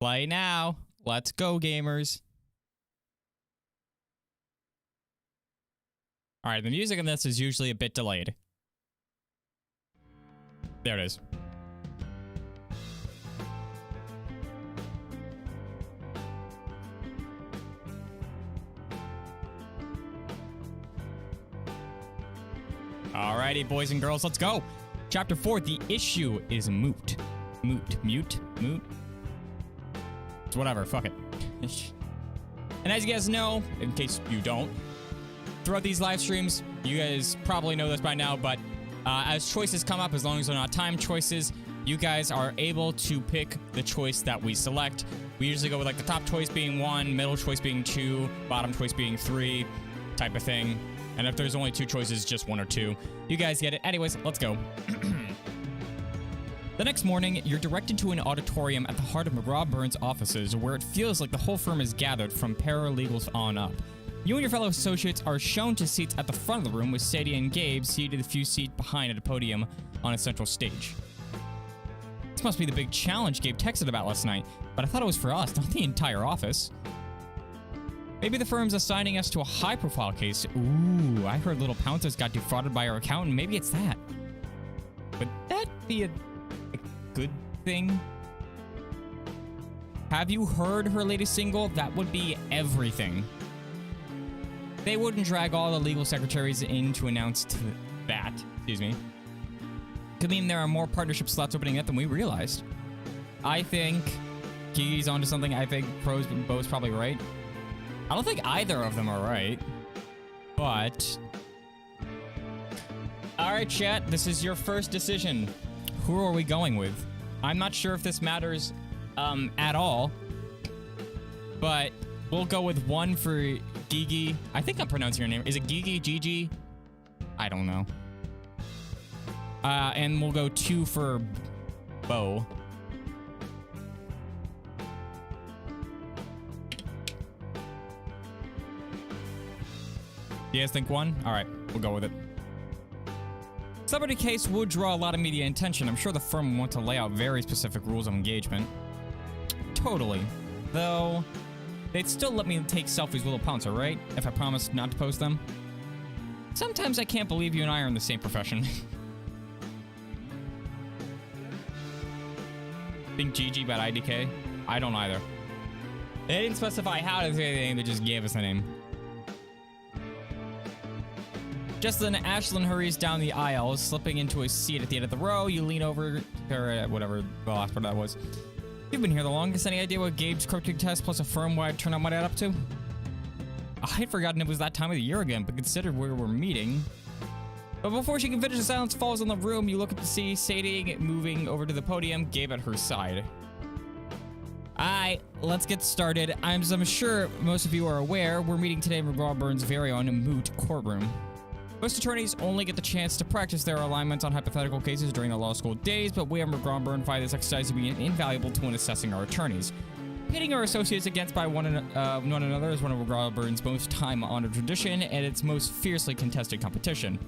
Play now. Let's go, gamers. All right, the music in this is usually a bit delayed. There it is. Alrighty, boys and girls, let's go. Chapter 4, the issue is moot. Moot. It's whatever, fuck it. And as you guys know, in case you don't, throughout these live streams, you guys probably know this by now, but as choices come up, as long as they're not time choices, you guys are able to pick the choice that we select. We usually go with like the top choice being 1, middle choice being 2, bottom choice being 3, type of thing. And if there's only 2 choices, just 1 or 2. You guys get it. Anyways, let's go. The next morning, you're directed to an auditorium at the heart of McGraw-Burns' offices, where it feels like the whole firm is gathered from paralegals on up. You and your fellow associates are shown to seats at the front of the room, with Sadie and Gabe seated a few seats behind at a podium on a central stage. This must be the big challenge Gabe texted about last night, but I thought it was for us, not the entire office. Maybe the firm's assigning us to a high-profile case. Ooh, I heard Little Pounces got defrauded by our accountant. Maybe it's that. Would that be a good thing? Have you heard her latest single? That would be everything. They wouldn't drag all the legal secretaries in to announce that. Excuse me. Could mean there are more partnership slots opening up than we realized. I think Gigi's onto something. I think Bo's probably right. I don't think either of them are right, but... Alright, chat, this is your first decision. Who are we going with? I'm not sure if this matters at all, but we'll go with 1 for Gigi. I think I'm pronouncing her name. Is it Gigi? Gigi? I don't know. And we'll go 2 for Bo. You guys think 1? Alright, we'll go with it. Celebrity case would draw a lot of media attention. I'm sure the firm will want to lay out very specific rules of engagement. Totally. Though, they'd still let me take selfies with Little Pouncer, right? If I promised not to post them. Sometimes I can't believe you and I are in the same profession. Think Gigi about IDK? I don't either. They didn't specify how to say anything, they just gave us a name. Just then, Ashlyn hurries down the aisle, slipping into a seat at the end of the row. You lean over, or whatever the last part that was. You've been here the longest. Any idea what Gabe's cryptic test plus a firm-wide turnout might add up to? I'd forgotten it was that time of the year again, but considered where we're meeting. But before she can finish, the silence falls on the room. You look up to see Sadie moving over to the podium, Gabe at her side. Alright, let's get started. As I'm sure most of you are aware, we're meeting today in McGraw-Burns' very own moot courtroom. Most attorneys only get the chance to practice their alignments on hypothetical cases during the law school days, but we at McGraw-Burns find this exercise to be invaluable to when assessing our attorneys. Pitting our associates against one another is one of McGraw-Burns' most time-honored tradition, and its most fiercely contested competition.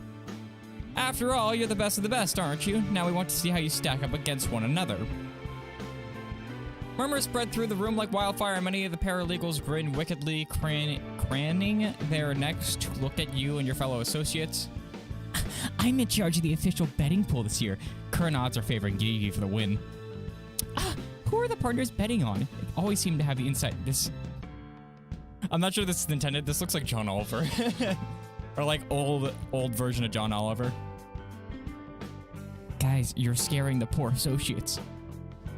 After all, you're the best of the best, aren't you? Now we want to see how you stack up against one another. Murmurs spread through the room like wildfire, and many of the paralegals grin wickedly, craning their necks to look at you and your fellow associates. I'm in charge of the official betting pool this year. Current odds are favoring Gigi for the win. Who are the partners betting on? They always seem to have the insight. I'm not sure this is intended. This looks like John Oliver. Or like old version of John Oliver. Guys, you're scaring the poor associates.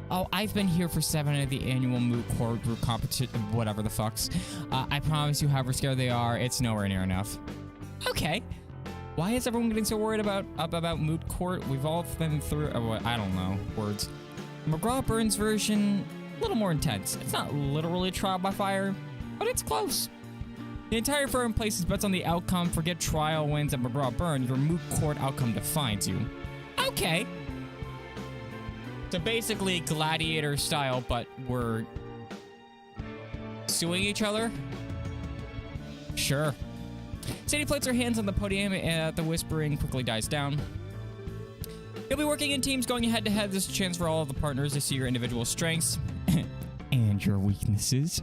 Oh, I've been here for 7 of the annual moot court group competition, whatever the fucks. I promise you, however scared they are, it's nowhere near enough. Okay. Why is everyone getting so worried about moot court? We've all been through, I don't know, words. McGraw-Burns' version, a little more intense. It's not literally trial by fire, but it's close. The entire firm places bets on the outcome. Forget trial wins at McGraw-Burns. Your moot court outcome defines you. Okay. So basically gladiator style, but we're suing each other? Sure. Sadie plates her hands on the podium and the whispering quickly dies down. You'll be working in teams going head to head. This is a chance for all of the partners to see your individual strengths. and your weaknesses.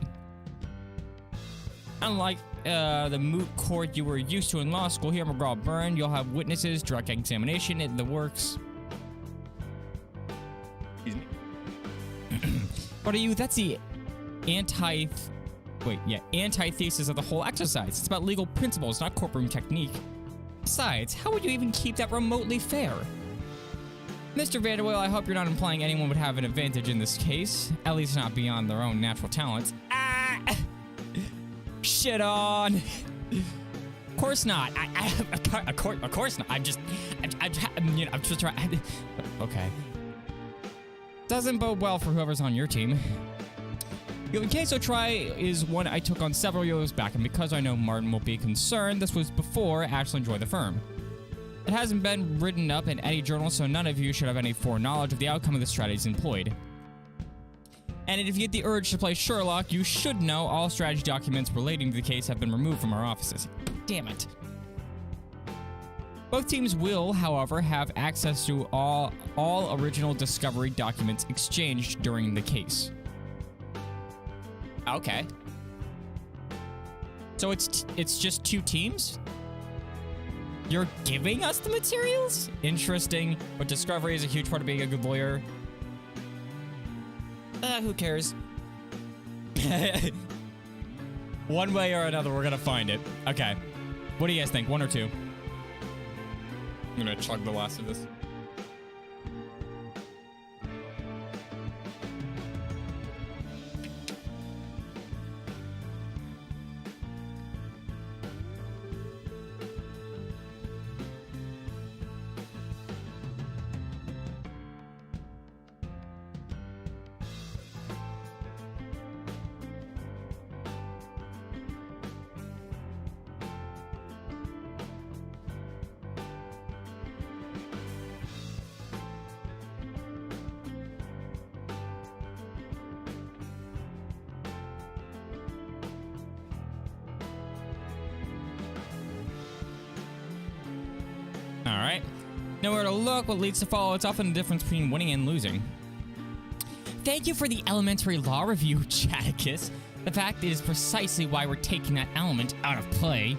Unlike the moot court you were used to in law school, here in McGraw-Byrne, you'll have witnesses, direct examination in the works. Excuse me. What are you? That's the antithesis of the whole exercise. It's about legal principles, not courtroom technique. Besides, how would you even keep that remotely fair? Mr. Vanderweel, I hope you're not implying anyone would have an advantage in this case, at least not beyond their own natural talents. Ah! Shit on. Of course not. Of course not. I'm just trying. Okay. Doesn't bode well for whoever's on your team. The case I'll try is one I took on several years back, and because I know Martin will be concerned, this was before Ashland joined the firm. It hasn't been written up in any journal, so none of you should have any foreknowledge of the outcome of the strategies employed. And if you get the urge to play Sherlock, you should know all strategy documents relating to the case have been removed from our offices. Damn it. Both teams will, however, have access to all original discovery documents exchanged during the case. Okay. So it's just two teams? You're giving us the materials? Interesting, but discovery is a huge part of being a good lawyer. Who cares? One way or another, we're gonna find it. Okay. What do you guys think? One or two? I'm gonna chug the last of this. Alright. Nowhere to look, what leads to follow. It's often the difference between winning and losing. Thank you for the elementary law review, Chaticus. The fact is precisely why we're taking that element out of play.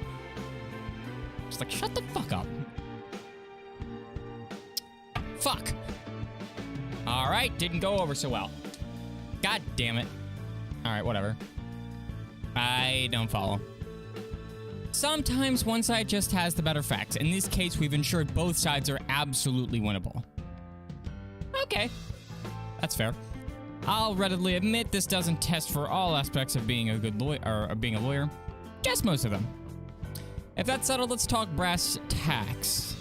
Just like, shut the fuck up. Fuck. Alright, didn't go over so well. God damn it. Alright, whatever. I don't follow. Sometimes one side just has the better facts. In this case, we've ensured both sides are absolutely winnable. Okay. That's fair. I'll readily admit this doesn't test for all aspects of being a good lawyer, or being a lawyer. Just most of them. If that's settled, let's talk brass tacks.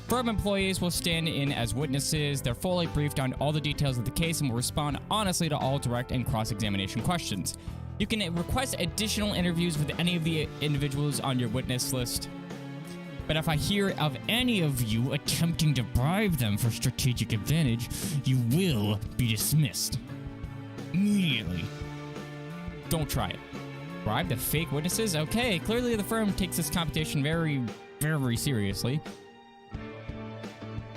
Firm employees will stand in as witnesses. They're fully briefed on all the details of the case and will respond honestly to all direct and cross-examination questions. You can request additional interviews with any of the individuals on your witness list. But if I hear of any of you attempting to bribe them for strategic advantage, you will be dismissed. Immediately. Don't try it. Bribe the fake witnesses? Okay, clearly the firm takes this competition very, very seriously.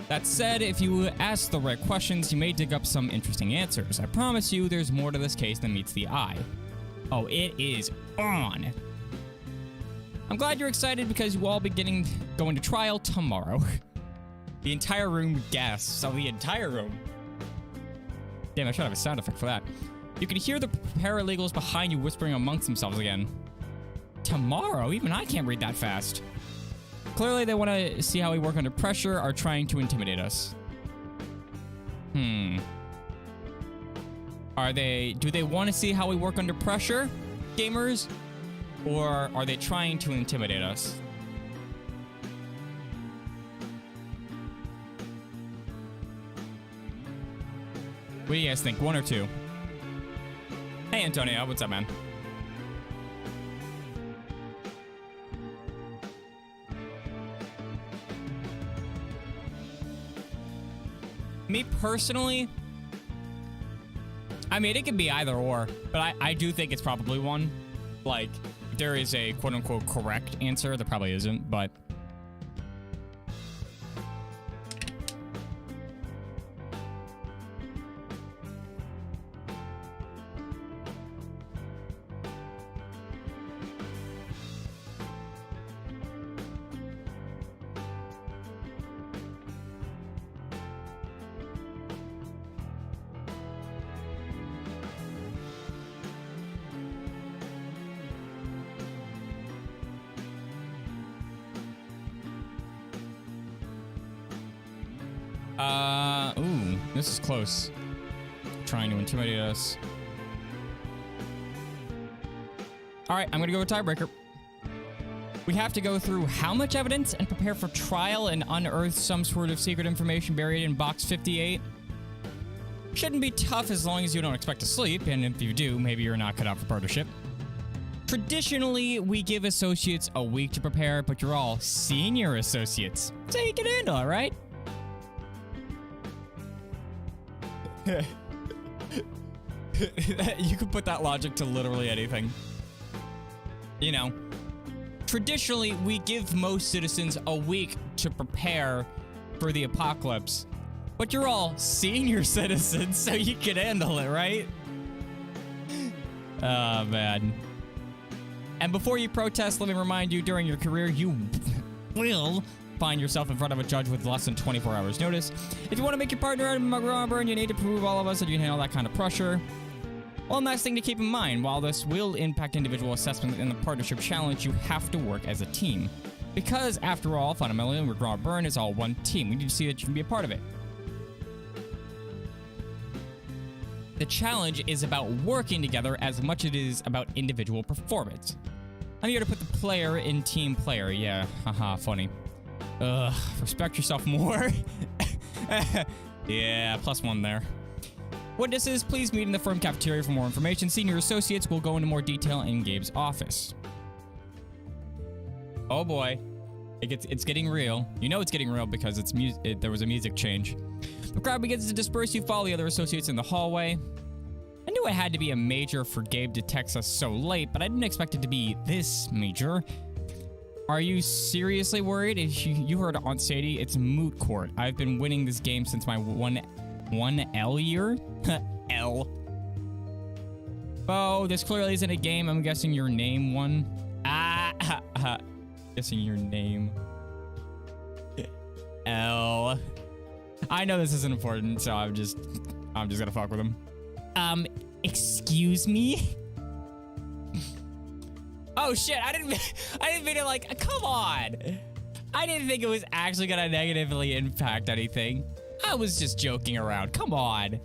That said, if you ask the right questions, you may dig up some interesting answers. I promise you there's more to this case than meets the eye. Oh, it is on. I'm glad you're excited because you will all be going to trial tomorrow. The entire room gasps. Oh, the entire room. Damn, I should have a sound effect for that. You can hear the paralegals behind you whispering amongst themselves again. Tomorrow? Even I can't read that fast. Clearly, they want to see how we work under pressure, are trying to intimidate us. Do they want to see how we work under pressure, gamers? Or are they trying to intimidate us? What do you guys think? One or two? Hey, Antonio. What's up, man? Me personally, I mean, it could be either or, but I do think it's probably one. Like, if there is a quote-unquote correct answer, there probably isn't, but... This is close. Trying to intimidate us. All right, I'm gonna go with tiebreaker. We have to go through how much evidence and prepare for trial and unearth some sort of secret information buried in box 58. Shouldn't be tough as long as you don't expect to sleep, and if you do, maybe you're not cut out for partnership. Traditionally, we give associates a week to prepare, but you're all senior associates, so you can handle it, right? You could put that logic to literally anything. You know, traditionally, we give most citizens a week to prepare for the apocalypse, but you're all senior citizens, so you can handle it, right? Oh, man. And before you protest, let me remind you, during your career, you will find yourself in front of a judge with less than 24 hours notice. If you want to make your partner a robber, you need to prove all of us that you can handle that kind of pressure. One last thing to keep in mind, while this will impact individual assessment in the partnership challenge, you have to work as a team. Because, after all, fundamentally, Regret or Burn is all one team. We need to see that you can be a part of it. The challenge is about working together as much as it is about individual performance. I'm here to put the player in team player. Yeah, haha, funny. Ugh, respect yourself more. Yeah, +1 there. Witnesses, please meet in the firm cafeteria for more information. Senior associates will go into more detail in Gabe's office. Oh boy, it's getting real. You know it's getting real because there was a music change. The crowd begins to disperse. You follow the other associates in the hallway. I knew it had to be a major for Gabe to text us so late, but I didn't expect it to be this major. Are you seriously worried? If you heard Aunt Sadie, it's moot court. I've been winning this game since my 1L year? L. Oh, this clearly isn't a game. I'm guessing your name won. Guessing your name. L. I know this isn't important, so I'm just gonna fuck with him. Excuse me? Oh shit, I didn't mean to, like, come on. I didn't think it was actually gonna negatively impact anything. I was just joking around, come on.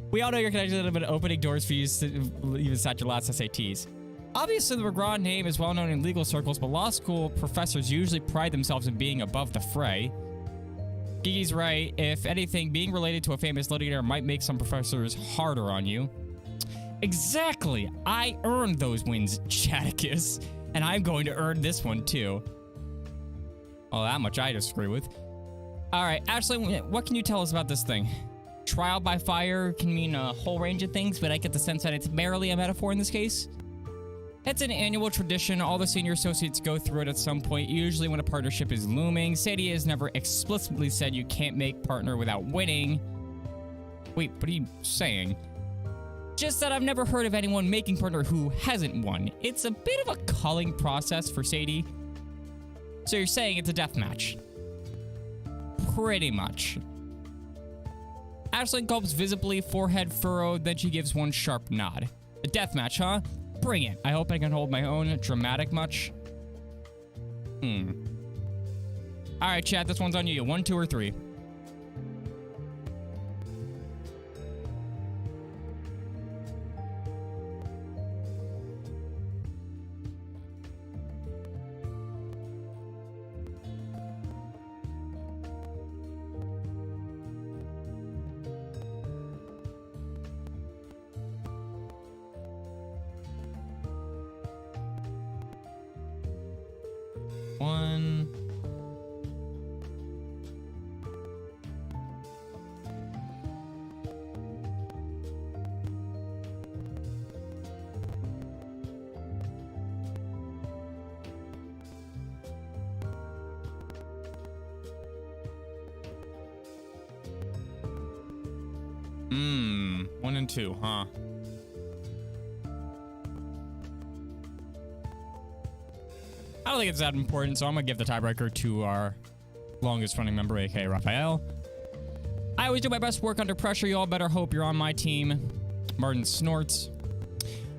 We all know you're connected to opening doors for you to even sat your last SATs. Obviously, the Regret name is well known in legal circles, but law school professors usually pride themselves in being above the fray. Gigi's right. If anything, being related to a famous litigator might make some professors harder on you. Exactly. I earned those wins, Chaticus. And I'm going to earn this one, too. Well, that much I disagree with. All right, Ashley, what can you tell us about this thing? Trial by fire can mean a whole range of things, but I get the sense that it's barely a metaphor in this case. It's an annual tradition. All the senior associates go through it at some point, usually when a partnership is looming. Sadie has never explicitly said you can't make partner without winning. Wait, what are you saying? Just that I've never heard of anyone making partner who hasn't won. It's a bit of a culling process for Sadie. So you're saying it's a death match? Pretty much. Ashley gulps visibly, forehead furrowed, then she gives one sharp nod. A death match, huh? Bring it. I hope I can hold my own. Dramatic much? Alright, chat, this one's on you. 1, 2, or 3. One and 2, huh? I don't think it's that important, so I'm gonna give the tiebreaker to our longest running member, aka Raphael. I always do my best work under pressure. You all better hope you're on my team. Martin snorts.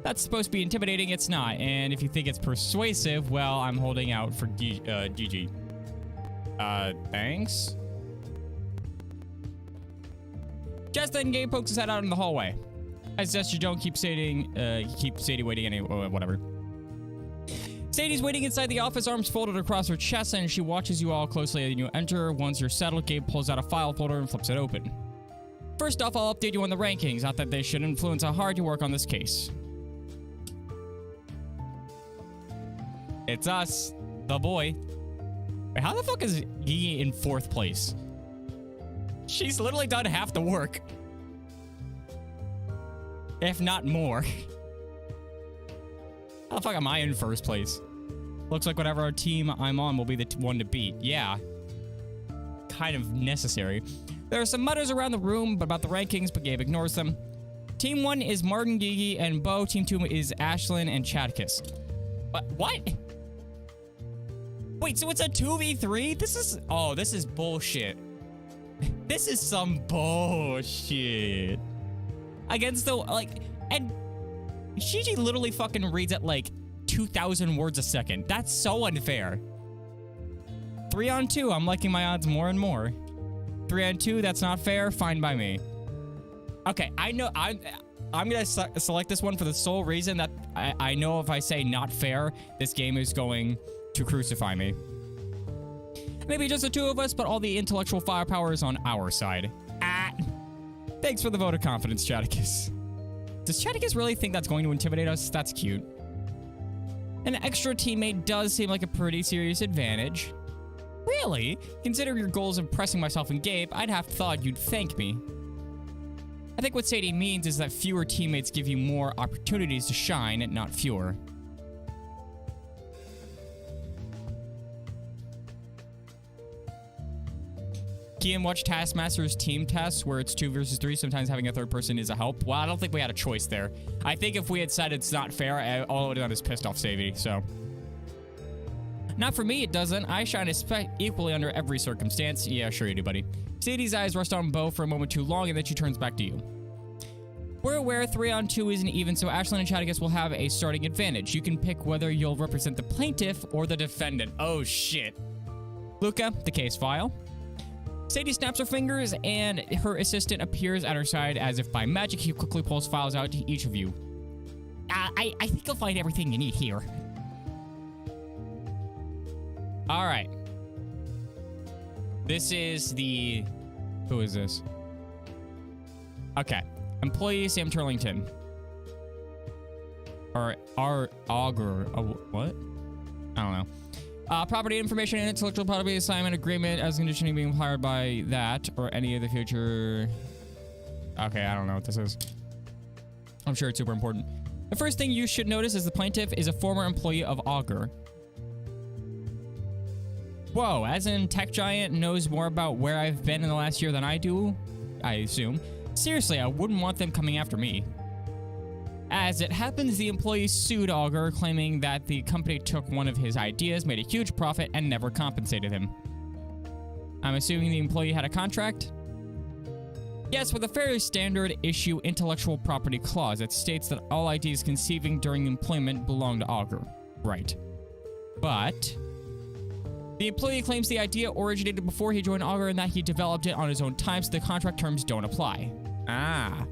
That's supposed to be intimidating. It's not. And if you think it's persuasive, well, I'm holding out for GG. Thanks. Just then, Gabe pokes his head out in the hallway. I suggest you don't keep Sadie waiting anyway, whatever. Sadie's waiting inside the office, arms folded across her chest, and she watches you all closely as you enter. Once you're settled, Gabe pulls out a file folder and flips it open. First off, I'll update you on the rankings, not that they should influence how hard you work on this case. It's us, the boy. Wait, how the fuck is Gigi in 4th place? She's literally done half the work. If not more. How the fuck am I in 1st place? Looks like whatever team I'm on will be the one to beat. Yeah. Kind of necessary. There are some mutters around the room about the rankings, but Gabe ignores them. Team 1 is Martin, Gigi, and Bo. Team 2 is Ashlyn and Chadkus. What? Wait, so it's a 2v3? This is bullshit. This is some bullshit. Against the, and Gigi literally fucking reads at 2,000 words a second. That's so unfair. 3 on 2, I'm liking my odds more and more. 3 on 2, that's not fair. Fine by me. Okay, I know I'm gonna select this one for the sole reason that I know if I say not fair, this game is going to crucify me. Maybe just the 2 of us, but all the intellectual firepower is on our side. Thanks for the vote of confidence, Chadicus. Does Chadicus really think that's going to intimidate us? That's cute. An extra teammate does seem like a pretty serious advantage. Really? Considering your goals of pressing myself and Gabe, I'd have thought you'd thank me. I think what Sadie means is that fewer teammates give you more opportunities to shine, and not fewer. Kian watched Taskmaster's team tests where it's 2 versus 3. Sometimes having a 3rd person is a help. Well, I don't think we had a choice there. I think if we had said it's not fair, all I would have done is pissed off Sadie, so. Not for me, it doesn't. I shine equally under every circumstance. Yeah, sure you do, buddy. Sadie's eyes rest on Bo for a moment too long, and then she turns back to you. We're aware 3 on 2 isn't even, so Ashlyn and Chadicus will have a starting advantage. You can pick whether you'll represent the plaintiff or the defendant. Oh, shit. Luca, the case file. Sadie snaps her fingers, and her assistant appears at her side as if by magic. He quickly pulls files out to each of you. I think you'll find everything you need here. All right. This is the... Who is this? Okay. Employee Sam Turlington. Or Augur. What? I don't know. Property information and intellectual property assignment agreement as conditioning being hired by that or any of the future. Okay, I don't know what this is. I'm sure it's super important. The first thing you should notice is the plaintiff is a former employee of Augur. Whoa, as in tech giant knows more about where I've been in the last year than I do, I assume. Seriously, I wouldn't want them coming after me. As it happens, the employee sued Augur, claiming that the company took one of his ideas, made a huge profit, and never compensated him. I'm assuming the employee had a contract? Yes, with a fairly standard issue intellectual property clause that states that all ideas conceiving during employment belong to Augur. Right. But the employee claims the idea originated before he joined Augur and that he developed it on his own time, so the contract terms don't apply. Ah.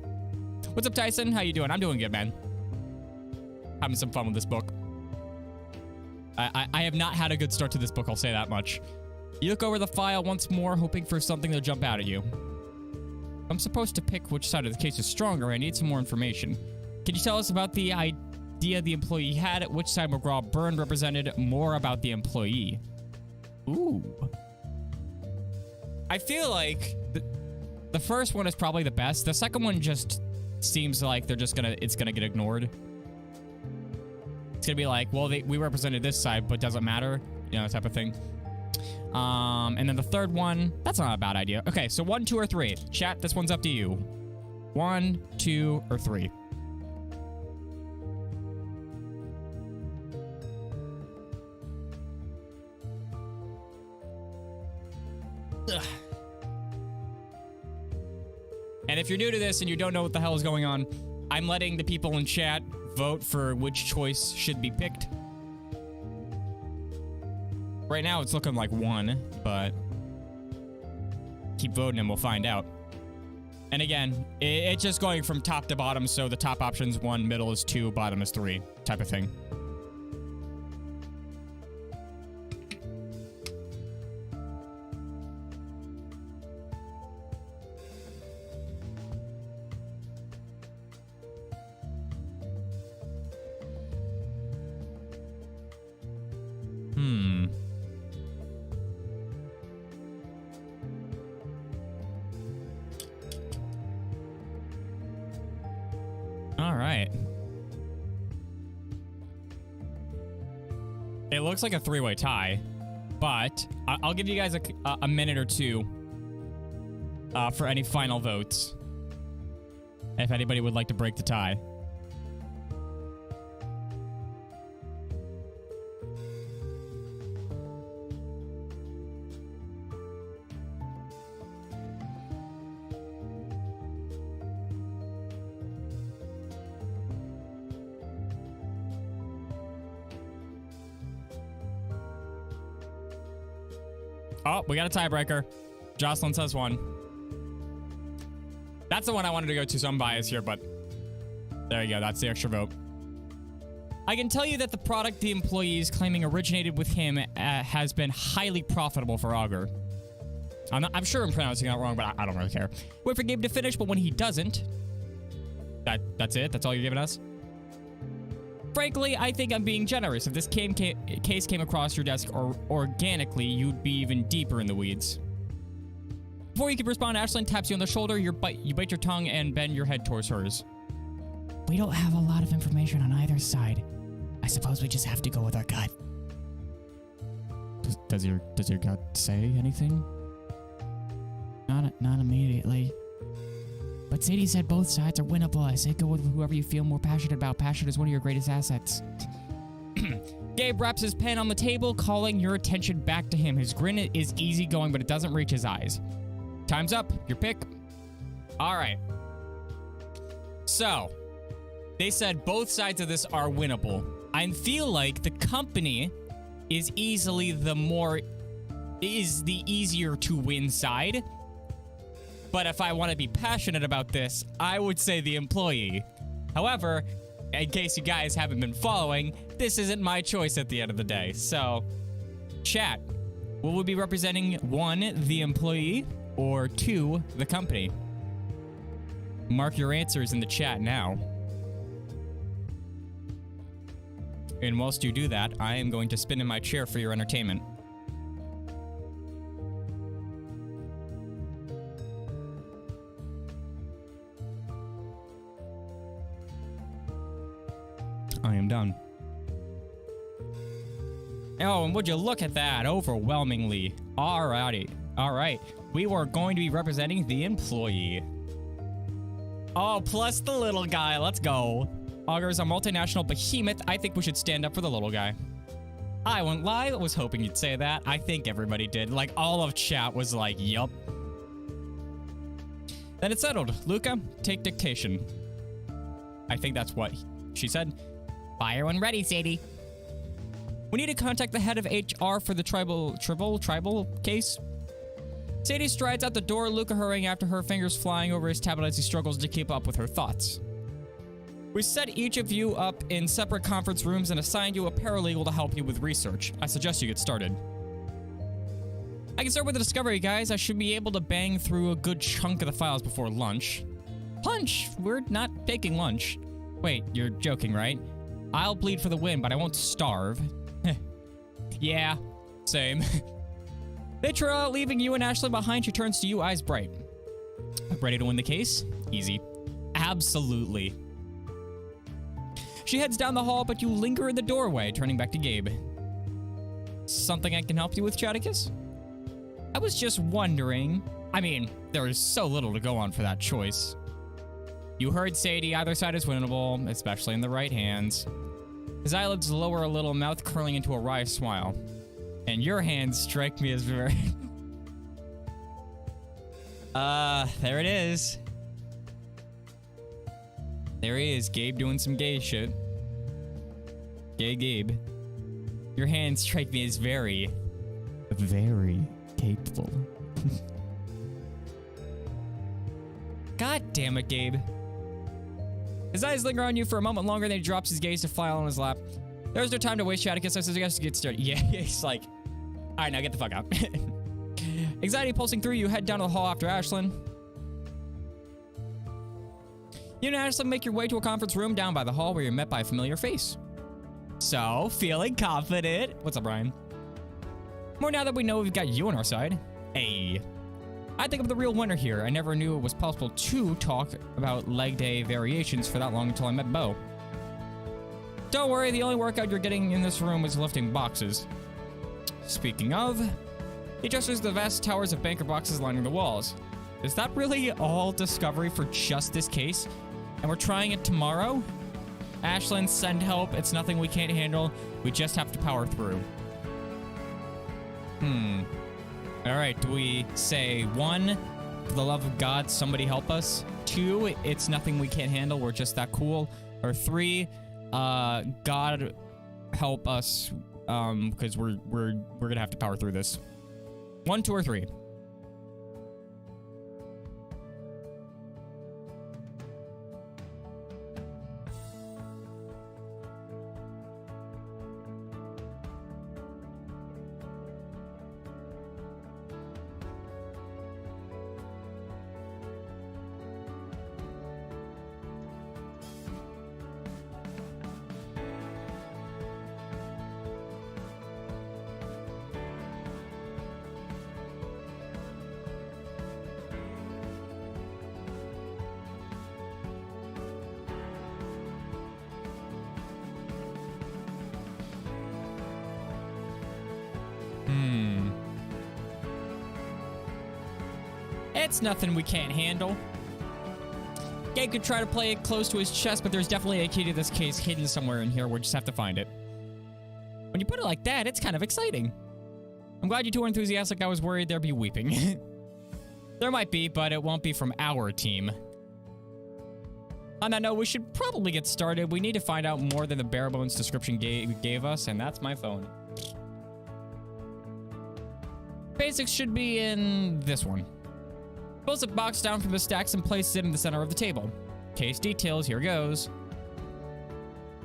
What's up, Tyson? How you doing? I'm doing good, man. Having some fun with this book. I have not had a good start to this book, I'll say that much. You look over the file once more, hoping for something to jump out at you. I'm supposed to pick which side of the case is stronger. I need some more information. Can you tell us about the idea the employee had? Which side McGraw-Byrne represented? More about the employee. Ooh. I feel like the first one is probably the best. The second one just seems like it's gonna get ignored. It's gonna be like, well, we represented this side, but doesn't matter, you know, type of thing. And then the third one, that's not a bad idea. Okay, so 1, 2, or 3. Chat, this one's up to you. 1, 2, or 3. Ugh. And if you're new to this and you don't know what the hell is going on, I'm letting the people in chat vote for which choice should be picked. Right now, it's looking like 1, but keep voting and we'll find out. And again, it's just going from top to bottom, so the top option's 1, middle is 2, bottom is 3, type of thing. All right. It looks like a 3-way tie, but I'll give you guys a minute or two for any final votes, if anybody would like to break the tie. Oh, we got a tiebreaker. Jocelyn says 1. That's the one I wanted to go to, so I'm biased here, but there you go. That's the extra vote. I can tell you that the product the employee is claiming originated with him has been highly profitable for Augur. I'm sure I'm pronouncing that wrong, but I don't really care. Wait for Gabe to finish, but when he doesn't, that's it? That's all you're giving us? Frankly, I think I'm being generous. If this case came across your desk organically, you'd be even deeper in the weeds. Before you could respond, Ashlyn taps you on the shoulder. You bite your tongue and bend your head towards hers. We don't have a lot of information on either side. I suppose we just have to go with our gut. Does your gut say anything? Not immediately. But Sadie said both sides are winnable. I say go with whoever you feel more passionate about. Passion is one of your greatest assets. Gabe wraps his pen on the table, calling your attention back to him. His grin is easygoing, but it doesn't reach his eyes. Time's up. Your pick. All right. So, they said both sides of this are winnable. I feel like the company is easily the easier to win side. But if I want to be passionate about this, I would say the employee. However, in case you guys haven't been following, this isn't my choice at the end of the day. So, chat, will we be representing 1, the employee, or 2, the company? Mark your answers in the chat now. And whilst you do that, I am going to spin in my chair for your entertainment. I am done. Oh, and would you look at that? Overwhelmingly. Alrighty. Alright. We were going to be representing the employee. Oh, plus the little guy. Let's go. Augur is a multinational behemoth. I think we should stand up for the little guy. I won't lie. I was hoping you'd say that. I think everybody did. Like, all of chat was like, yup. Then it's settled. Luca, take dictation. I think that's what she said. Fire when ready, Sadie. We need to contact the head of HR for the tribal case. Sadie strides out the door, Luca hurrying after her, fingers flying over his tablet as he struggles to keep up with her thoughts. We set each of you up in separate conference rooms and assigned you a paralegal to help you with research. I suggest you get started. I can start with the discovery, guys. I should be able to bang through a good chunk of the files before lunch. Lunch? We're not taking lunch. Wait, you're joking, right? I'll bleed for the win, but I won't starve. Yeah, same. Mitra, leaving you and Ashley behind, she turns to you, eyes bright. Ready to win the case? Easy. Absolutely. She heads down the hall, but you linger in the doorway, turning back to Gabe. Something I can help you with, Chaticus? I was just wondering. I mean, there is so little to go on for that choice. You heard Sadie, either side is winnable, especially in the right hands. His eyelids lower a little, mouth curling into a wry smile. And your hands strike me as very... there it is. There he is, Gabe doing some gay shit. Gay Gabe. Your hands strike me as very, very capable. God damn it, Gabe. His eyes linger on you for a moment longer, then he drops his gaze to file on his lap. There's no time to waste, Atticus. I suggest you get started. Yeah, he's like, all right, now get the fuck out. Anxiety pulsing through you, head down to the hall after Ashlyn. You and Ashlyn make your way to a conference room down by the hall where you're met by a familiar face. So, feeling confident. What's up, Brian? More now that we know we've got you on our side. Hey. I think I'm the real winner here. I never knew it was possible to talk about leg day variations for that long until I met Bo. Don't worry, the only workout you're getting in this room is lifting boxes. Speaking of, he gestures the vast towers of banker boxes lining the walls. Is that really all Discovery for just this case? And we're trying it tomorrow? Ashlyn, send help. It's nothing we can't handle. We just have to power through. Alright, do we say 1, for the love of God, somebody help us? 2, it's nothing we can't handle, we're just that cool? Or 3, God help us, because we're gonna have to power through this. 1, 2, or 3? It's nothing we can't handle. Gabe could try to play it close to his chest, but there's definitely a key to this case hidden somewhere in here. We'll just have to find it. When you put it like that, it's kind of exciting. I'm glad you two are enthusiastic. I was worried there'd be weeping. There might be, but it won't be from our team. On that note, we should probably get started. We need to find out more than the bare bones description Gabe gave us, and that's my phone. Basics should be in this one. Pulls a box down from the stacks and places it in the center of the table. Case details, here goes.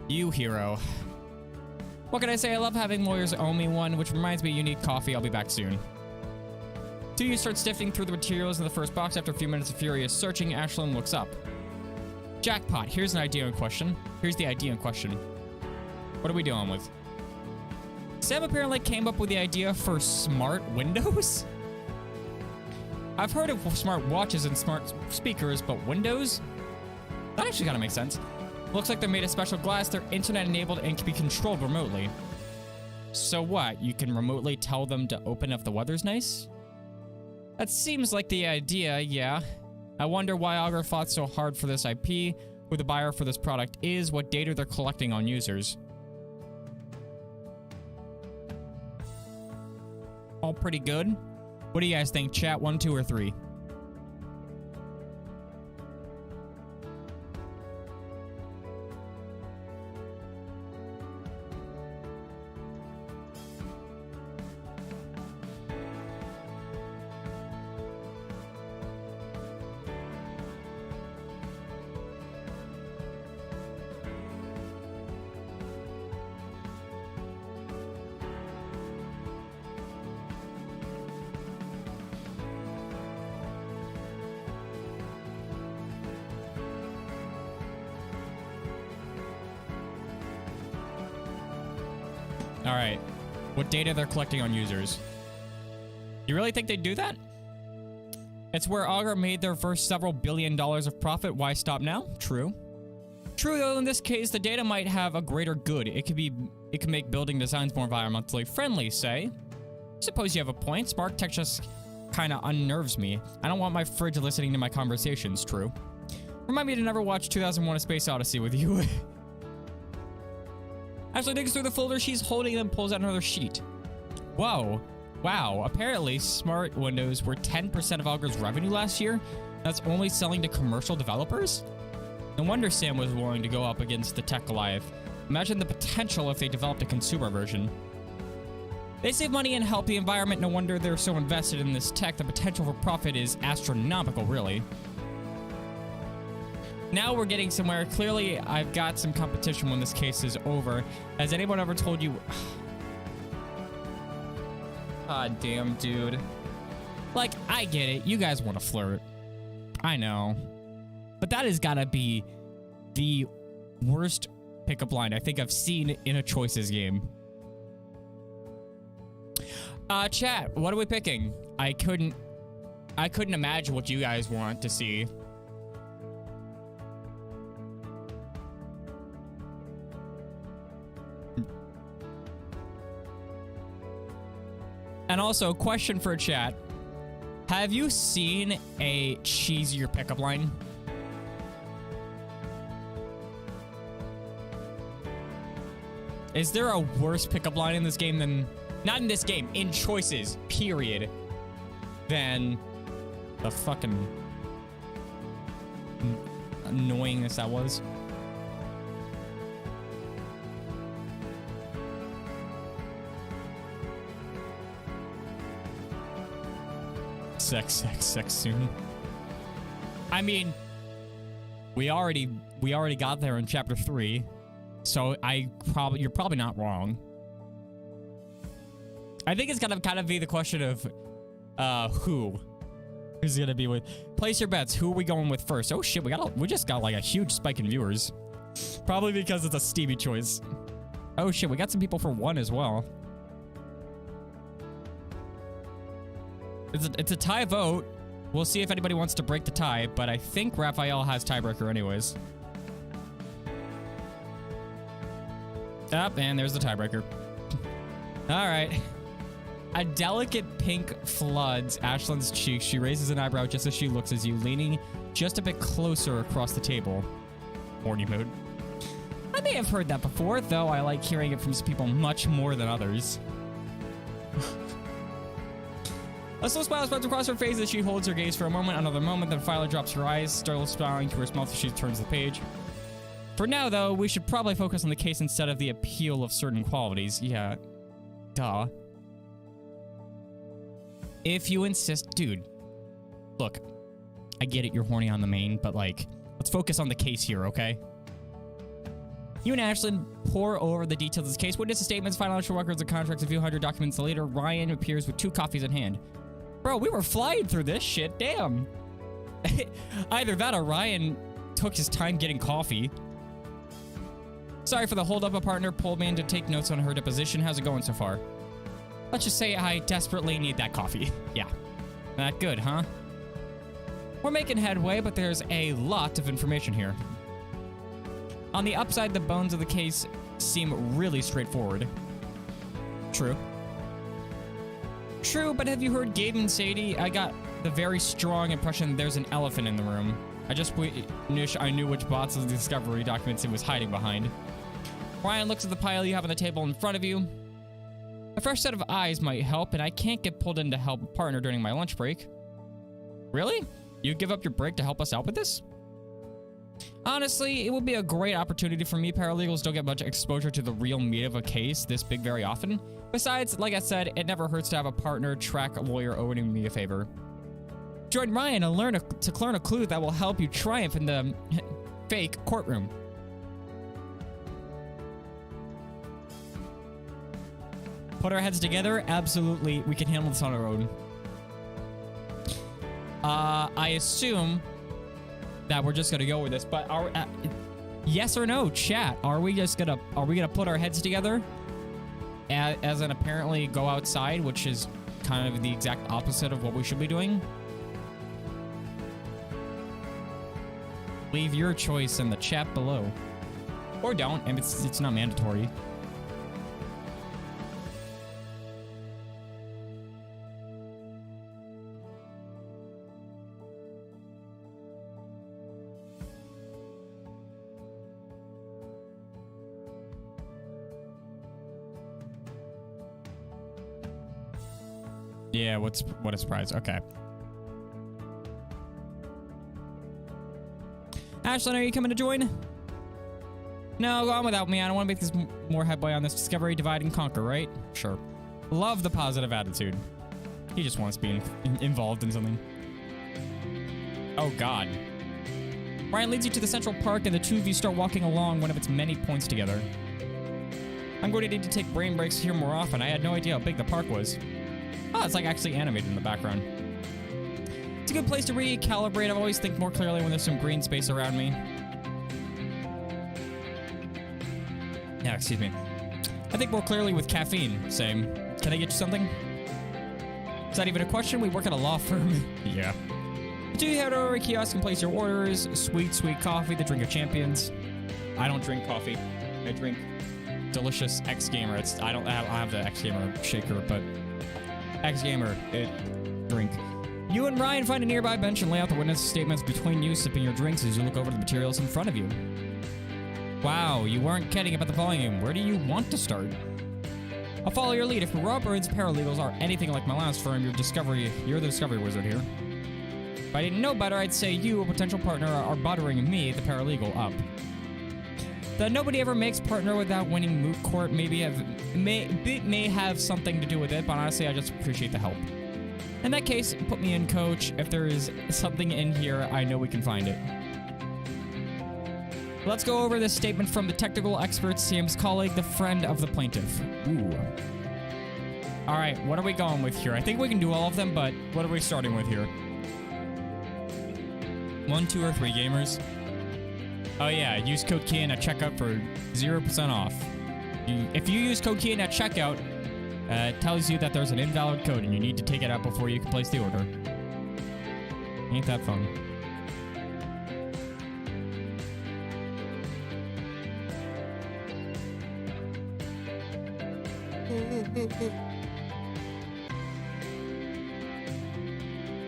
You hero. What can I say? I love having lawyers owe me one, which reminds me you need coffee. I'll be back soon. Two, you start sifting through the materials in the first box. After a few minutes of furious searching, Ashlyn looks up. Jackpot, here's an idea in question. Here's the idea in question. What are we dealing with? Sam apparently came up with the idea for smart windows? I've heard of smart watches and smart speakers, but windows? That actually kind of makes sense. Looks like they're made of special glass, they're internet enabled and can be controlled remotely. So what, you can remotely tell them to open if the weather's nice? That seems like the idea, yeah. I wonder why Augur fought so hard for this IP, who the buyer for this product is, what data they're collecting on users. All pretty good. What do you guys think? Chat 1, 2, or 3? All right, what data they're collecting on users. You really think they'd do that? It's where Augur made their first several $1 billion of profit. Why stop now? True. True, though, in this case, the data might have a greater good. It could make building designs more environmentally friendly, say. Suppose you have a point. Smart tech just kind of unnerves me. I don't want my fridge listening to my conversations, true. Remind me to never watch 2001: A Space Odyssey with you. Ashley digs through the folder she's holding and pulls out another sheet. Whoa. Wow. Apparently, smart windows were 10% of Augur's revenue last year. That's only selling to commercial developers? No wonder Sam was willing to go up against the tech Goliath. Imagine the potential if they developed a consumer version. They save money and help the environment. No wonder they're so invested in this tech. The potential for profit is astronomical, really. Now we're getting somewhere. Clearly, I've got some competition when this case is over. Has anyone ever told you... God damn, dude. Like, I get it. You guys want to flirt. I know. But that has got to be the worst pickup line I think I've seen in a choices game. Chat, what are we picking? I couldn't imagine what you guys want to see. And also, question for chat. Have you seen a cheesier pickup line? Is there a worse pickup line in this game than... Not in this game, in choices, period, than the fucking annoyingness that was? Sex soon. I mean, we already got there in chapter 3, so you're probably not wrong. I think it's gonna kind of be the question of who's gonna be with. Place your bets. Who are we going with first? Oh shit, we just got like a huge spike in viewers. Probably because it's a Stevie choice. Oh shit, we got some people for 1 as well. It's a tie vote. We'll see if anybody wants to break the tie, but I think Raphael has tiebreaker anyways. And there's the tiebreaker. All right. A delicate pink floods Ashlyn's cheeks. She raises an eyebrow just as she looks at you, leaning just a bit closer across the table. Horny mood. I may have heard that before, though I like hearing it from some people much more than others. A slow smile spreads across her face as she holds her gaze for a moment. Another moment, then finally drops her eyes, still smiling to her mouth as she turns the page. For now, though, we should probably focus on the case instead of the appeal of certain qualities. Yeah. Duh. If you insist... Dude. Look. I get it, you're horny on the main, but, like, let's focus on the case here, okay? You and Ashlyn pour over the details of this case. Witness statements, financial records, and contracts. A few hundred documents later, Ryan appears with 2 coffees in hand. Bro, we were flying through this shit. Damn. Either that or Ryan took his time getting coffee. Sorry for the hold-up. A partner pulled me in to take notes on her deposition. How's it going so far? Let's just say I desperately need that coffee. Yeah. That good, huh? We're making headway, but there's a lot of information here. On the upside, the bones of the case seem really straightforward. True. True, but have you heard Gabe and Sadie? I got the very strong impression there's an elephant in the room. I just wish I knew which box of the discovery documents it was hiding behind. Ryan looks at the pile you have on the table in front of you. A fresh set of eyes might help, and I can't get pulled in to help a partner during my lunch break. Really? You'd give up your break to help us out with this? Honestly, it would be a great opportunity for me. Paralegals don't get much exposure to the real meat of a case this big very often. Besides, like I said, it never hurts to have a partner track lawyer owing me a favor. Join Ryan and learn to learn a clue that will help you triumph in the fake courtroom. Put our heads together? Absolutely, we can handle this on our own. I assume that we're just gonna go with this, but yes or no, chat? Are we gonna put our heads together as an apparently go outside, which is kind of the exact opposite of what we should be doing? Leave your choice in the chat below, or don't, and it's not mandatory. Yeah, what a surprise. Okay. Ashlyn, are you coming to join? No, go on without me. I don't want to make this more headway on this discovery. Divide and conquer, right? Sure. Love the positive attitude. He just wants to be involved in something. Oh, God. Ryan leads you to the Central Park, and the two of you start walking along one of its many points together. I'm going to need to take brain breaks here more often. I had no idea how big the park was. Oh, it's like actually animated in the background. It's a good place to recalibrate. I've always think more clearly when there's some green space around me. Yeah, excuse me. I think more clearly with caffeine. Same. Can I get you something? Is that even a question? We work at a law firm. Yeah. Do you head over to a kiosk and place your orders? Sweet, sweet coffee, the drink of champions. I don't drink coffee. I drink delicious X Gamer. I don't have the X Gamer shaker, but X Gamer drink. You and Ryan find a nearby bench and lay out the witness statements between you, sipping your drinks as you look over the materials in front of you. Wow, you weren't kidding about the volume. Where do you want to start? I'll follow your lead. If Robert's paralegals are anything like my last firm, you're the discovery wizard here. If I didn't know better, I'd say you, a potential partner, are buttering me, the paralegal, up. That nobody ever makes partner without winning moot court may have something to do with it, but honestly, I just appreciate the help. In that case, put me in, coach. If there is something in here, I know we can find it. Let's go over this statement from the technical expert, Sam's colleague, the friend of the plaintiff. Ooh. All right, what are we going with here? I think we can do all of them, but what are we starting with here? 1, 2, or 3 gamers? Oh yeah, use code Kian at checkout for 0% off. If you use code Kian at checkout, it tells you that there's an invalid code and you need to take it out before you can place the order. Ain't that fun?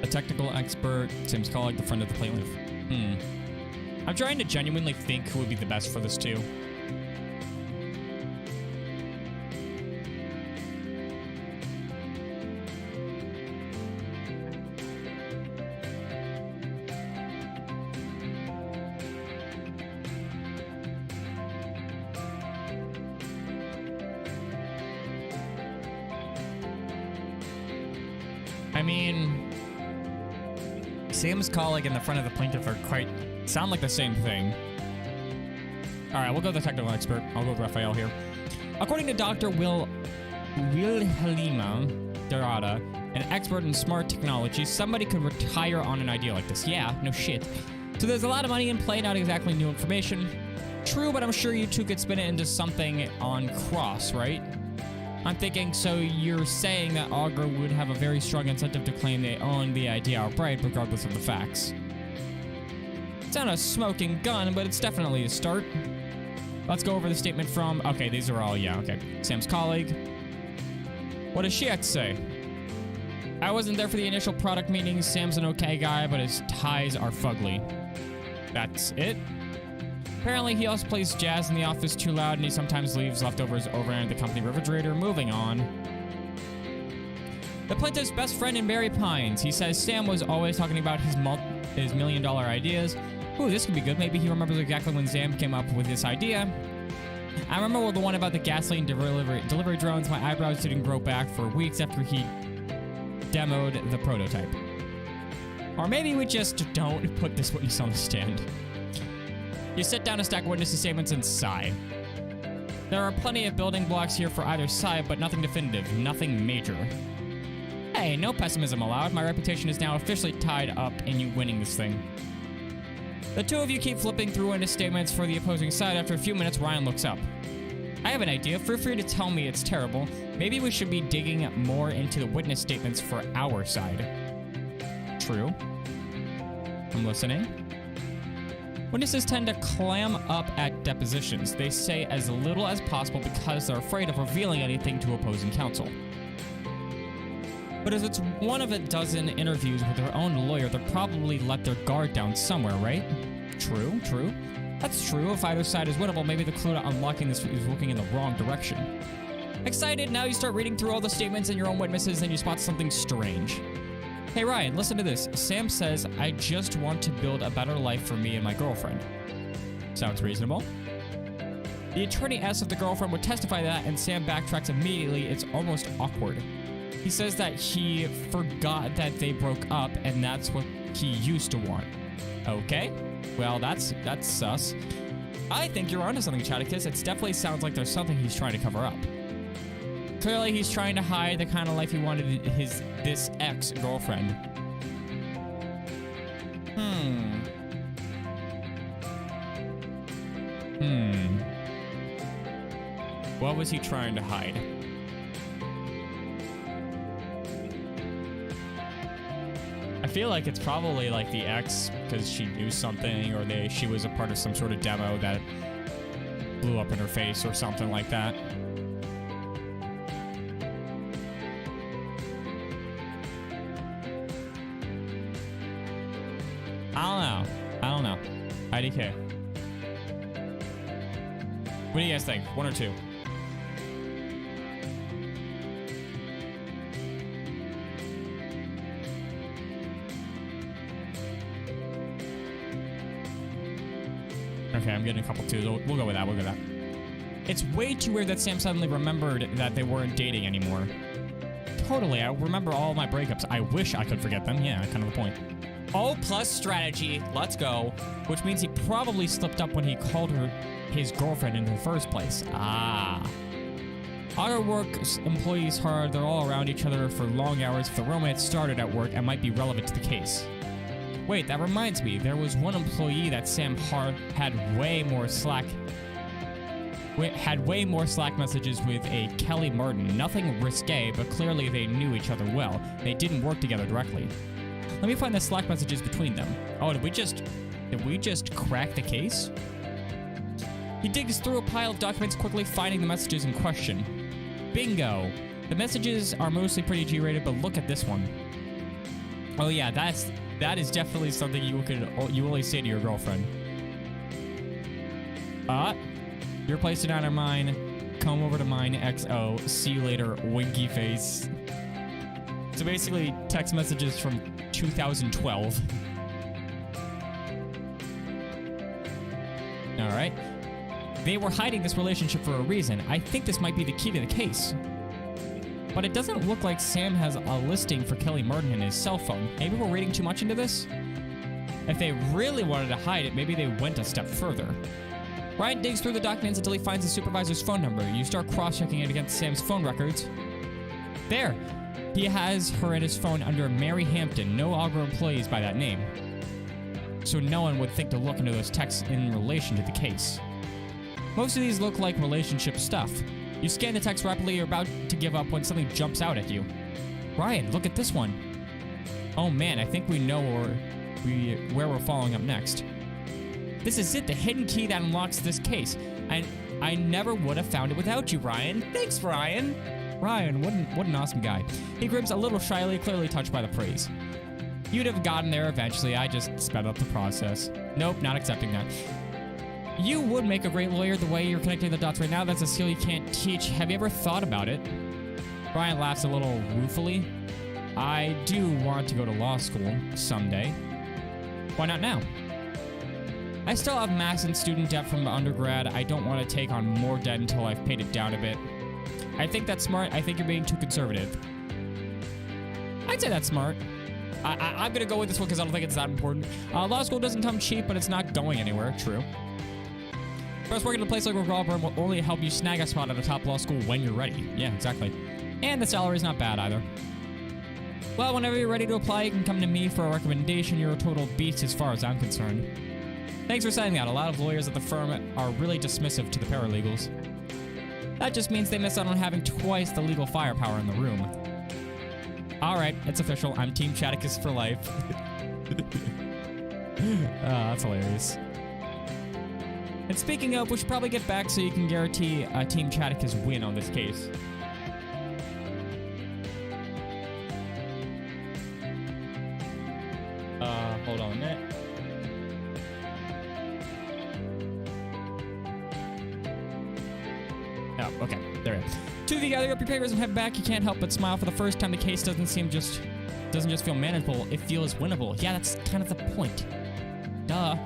A technical expert, Tim's colleague, the friend of the plaintiff. I'm trying to genuinely think who would be the best for this too. I mean, Sam's colleague and the friend of the plaintiff are sound like the same thing. All right, we'll go with the technical expert. I'll go with Raphael here. According to Dr. Wilhelmina Dorada, an expert in smart technology, somebody could retire on an idea like this. Yeah, no shit. So there's a lot of money in play, not exactly new information. True, but I'm sure you two could spin it into something on cross, right? I'm thinking, so you're saying that Augur would have a very strong incentive to claim they own the idea outright, regardless of the facts. It's not a smoking gun, but it's definitely a start. Let's go over the statement from... Okay, these are all... Yeah, okay. Sam's colleague. What does she have to say? I wasn't there for the initial product meetings. Sam's an okay guy, but his ties are fugly. That's it? Apparently, he also plays jazz in the office too loud, and he sometimes leaves leftovers over in the company refrigerator. Moving on. The plaintiff's best friend in Barry Pines. He says Sam was always talking about his million-dollar ideas. Ooh, this could be good. Maybe he remembers exactly when Sam came up with this idea. I remember the one about the gasoline delivery drones. My eyebrows didn't grow back for weeks after he demoed the prototype. Or maybe we just don't put this witness on the stand. You sit down and stack witnesses' statements and sigh. There are plenty of building blocks here for either side, but nothing definitive, nothing major. Hey, no pessimism allowed. My reputation is now officially tied up in you winning this thing. The two of you keep flipping through witness statements for the opposing side. After a few minutes, Ryan looks up. I have an idea. Feel free to tell me it's terrible. Maybe we should be digging more into the witness statements for our side. True. I'm listening. Witnesses tend to clam up at depositions. They say as little as possible because they're afraid of revealing anything to opposing counsel. But as it's one of a dozen interviews with their own lawyer, they'll probably let their guard down somewhere, right? True, true. That's true. If either side is winnable, maybe the clue to unlocking this is looking in the wrong direction. Excited, now you start reading through all the statements and your own witnesses and you spot something strange. Hey Ryan, listen to this. Sam says, I just want to build a better life for me and my girlfriend. Sounds reasonable. The attorney asks if the girlfriend would testify to that, and Sam backtracks immediately. It's almost awkward. He says that he forgot that they broke up, and that's what he used to want. Okay. Well, that's sus. I think you're onto something, Chatticus. It definitely sounds like there's something he's trying to cover up. Clearly, he's trying to hide the kind of life he wanted this ex-girlfriend. What was he trying to hide? I feel like it's probably like the ex because she knew something, or she was a part of some sort of demo that blew up in her face or something like that. I don't know. IDK. What do you guys think? One or two? Okay, I'm getting a couple twos. We'll go with that. We'll go with that. It's way too weird that Sam suddenly remembered that they weren't dating anymore. Totally. I remember all my breakups. I wish I could forget them. Yeah, kind of the point. Oh, plus strategy. Let's go. Which means he probably slipped up when he called her his girlfriend in the first place. Ah. Auto work employees hard. They're all around each other for long hours. If the romance started at work, it might be relevant to the case. Wait, that reminds me. There was one employee that Sam Hart had way more Slack messages with a Kelly Martin. Nothing risque, but clearly they knew each other well. They didn't work together directly. Let me find the Slack messages between them. Oh, did we just crack the case? He digs through a pile of documents, quickly finding the messages in question. Bingo! The messages are mostly pretty G-rated, but look at this one. Oh yeah, that is definitely something you only say to your girlfriend. Your place is not on mine. Come over to mine, XO. See you later, winky face. So basically, text messages from 2012. Alright. They were hiding this relationship for a reason. I think this might be the key to the case. But it doesn't look like Sam has a listing for Kelly Martin in his cell phone. Maybe we're reading too much into this? If they really wanted to hide it, maybe they went a step further. Ryan digs through the documents until he finds the supervisor's phone number. You start cross-checking it against Sam's phone records. There! He has her in his phone under Mary Hampton. No Augur employees by that name. So no one would think to look into those texts in relation to the case. Most of these look like relationship stuff. You scan the text rapidly, you're about to give up when something jumps out at you. Ryan, look at this one. Oh man, I think we know where we're following up next. This is it, the hidden key that unlocks this case. I never would have found it without you, Ryan. Thanks, Ryan. Ryan, what an awesome guy. He grins a little shyly, clearly touched by the praise. You'd have gotten there eventually, I just sped up the process. Nope, not accepting that. You would make a great lawyer the way you're connecting the dots right now. That's a skill you can't teach. Have you ever thought about it? Ryan laughs a little ruefully. I do want to go to law school someday. Why not now? I still have massive student debt from undergrad. I don't want to take on more debt until I've paid it down a bit. I think that's smart. I think you're being too conservative. I'd say that's smart. I'm going to go with this one because I don't think it's that important. Law school doesn't come cheap, but it's not going anywhere. True. Plus, working at a place like McGraw-Burn will only help you snag a spot at a top law school when you're ready. Yeah, exactly. And the salary's not bad either. Well, whenever you're ready to apply, you can come to me for a recommendation. You're a total beast as far as I'm concerned. Thanks for saying that. A lot of lawyers at the firm are really dismissive to the paralegals. That just means they miss out on having twice the legal firepower in the room. Alright, it's official. I'm Team Chatticus for life. That's hilarious. And speaking of, we should probably get back so you can guarantee a Team Chatticus win on this case. Hold on a minute. Oh, okay. There we go. Two of you gather up your papers and head back. You can't help but smile. For the first time, the case doesn't just feel manageable. It feels winnable. Yeah, that's kind of the point. Duh.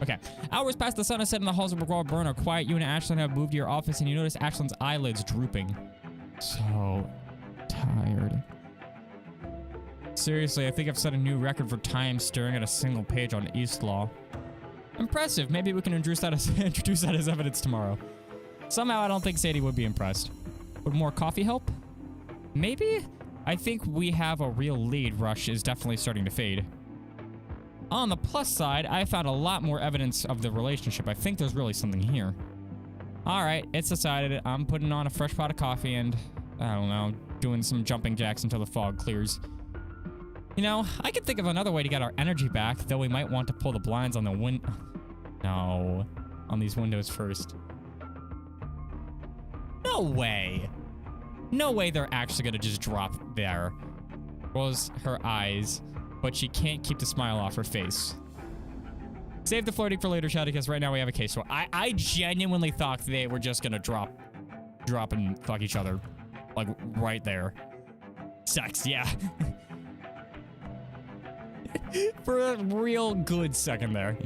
Okay. Hours past, the sun has set and the halls of McGraw-Burn are quiet. You and Ashlyn have moved to your office and you notice Ashlyn's eyelids drooping. So tired. Seriously, I think I've set a new record for time staring at a single page on East Law. Impressive. Maybe we can introduce that as, introduce that as evidence tomorrow. Somehow I don't think Sadie would be impressed. Would more coffee help? Maybe? I think we have a real lead. Rush is definitely starting to fade. On the plus side, I found a lot more evidence of the relationship. I think there's really something here. Alright, it's decided. I'm putting on a fresh pot of coffee and, I don't know, doing some jumping jacks until the fog clears. You know, I could think of another way to get our energy back, though we might want to pull the blinds on the No. On these windows first. No way. No way they're actually gonna just drop there. Rolls her eyes, but she can't keep the smile off her face. Save the flirting for later, Shadow, because right now we have a case. So I genuinely thought they were just gonna drop and fuck each other. Like, right there. Sex, yeah. For a real good second there.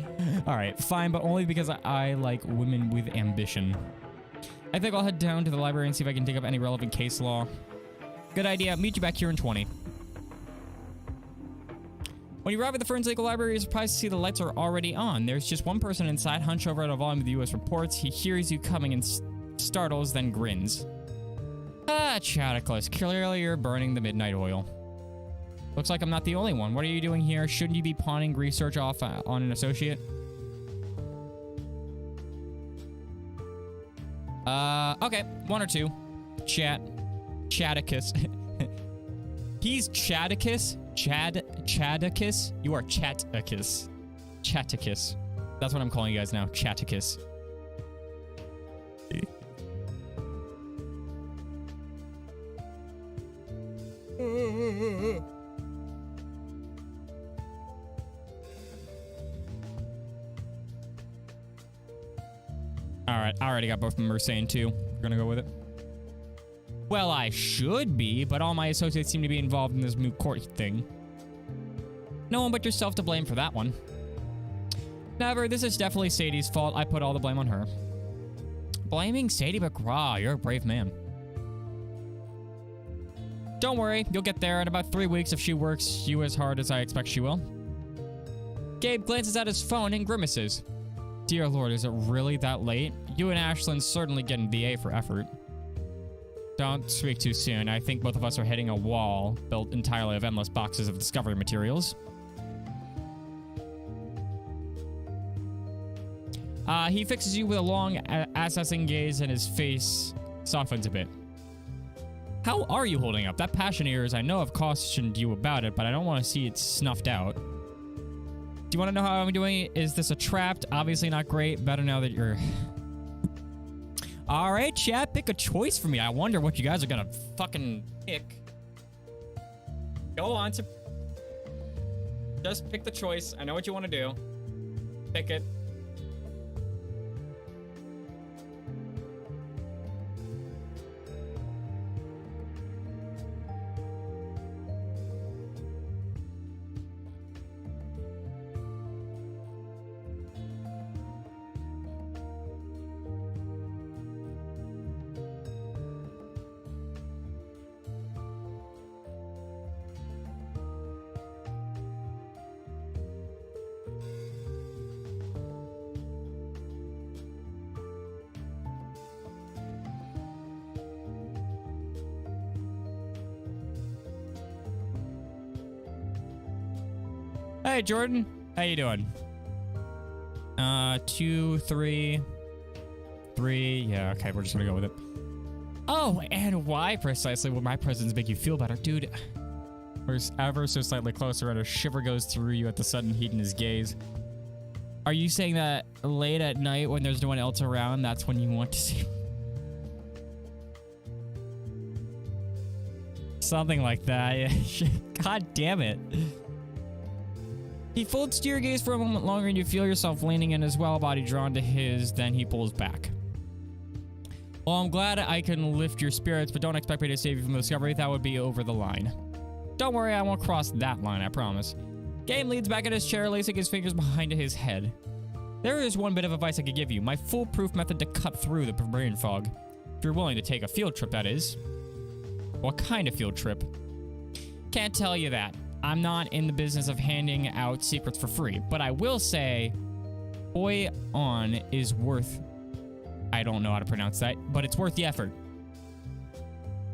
Alright, fine, but only because I like women with ambition. I think I'll head down to the library and see if I can dig up any relevant case law. Good idea. Meet you back here in 20. When you arrive at the Forensic Legal Library, you're surprised to see the lights are already on. There's just one person inside, hunched over at a volume of the U.S. reports. He hears you coming and startles, then grins. Ah, Chadiclus, clearly you're burning the midnight oil. Looks like I'm not the only one. What are you doing here? Shouldn't you be pawning research off on an associate? Okay, one or two. Chadicus. He's Chadicus? Chadicus? You are Chaticus. Chaticus. That's what I'm calling you guys now. Chaticus. Alright, I already got both of them saying too. We're gonna go with it. Well, I should be, but all my associates seem to be involved in this moot court thing. No one but yourself to blame for that one. Never, this is definitely Sadie's fault. I put all the blame on her. Blaming Sadie McGraw, you're a brave man. Don't worry, you'll get there in about 3 weeks if she works you as hard as I expect she will. Gabe glances at his phone and grimaces. Dear Lord, is it really that late? You and Ashlyn's certainly getting the A for effort. Don't speak too soon. I think both of us are hitting a wall built entirely of endless boxes of discovery materials. He fixes you with a long, assessing gaze and his face softens a bit. How are you holding up? That passion of yours, I know I've cautioned you about it, but I don't want to see it snuffed out. Do you want to know how I'm doing? Is this a trap? Obviously not great. Better now that you're... Alright, chat, pick a choice for me. I wonder what you guys are gonna fucking pick. Go on to... Just pick the choice. I know what you want to do. Pick it. Hey, Jordan. How you doing? 2, 3. 3. Yeah, okay, we're just gonna go with it. Oh, and why precisely would my presence make you feel better? Dude, we're ever so slightly closer and a shiver goes through you at the sudden heat in his gaze. Are you saying that late at night when there's no one else around, that's when you want to see... Something like that. God damn it. He folds to your gaze for a moment longer and you feel yourself leaning in as well, body drawn to his, then he pulls back. Well, I'm glad I can lift your spirits, but don't expect me to save you from the discovery. That would be over the line. Don't worry, I won't cross that line, I promise. Game leans back in his chair, lacing his fingers behind his head. There is one bit of advice I could give you, my foolproof method to cut through the brain fog. If you're willing to take a field trip, that is. What kind of field trip? Can't tell you that. I'm not in the business of handing out secrets for free, but I will say Hoi on is worth... I don't know how to pronounce that, but it's worth the effort.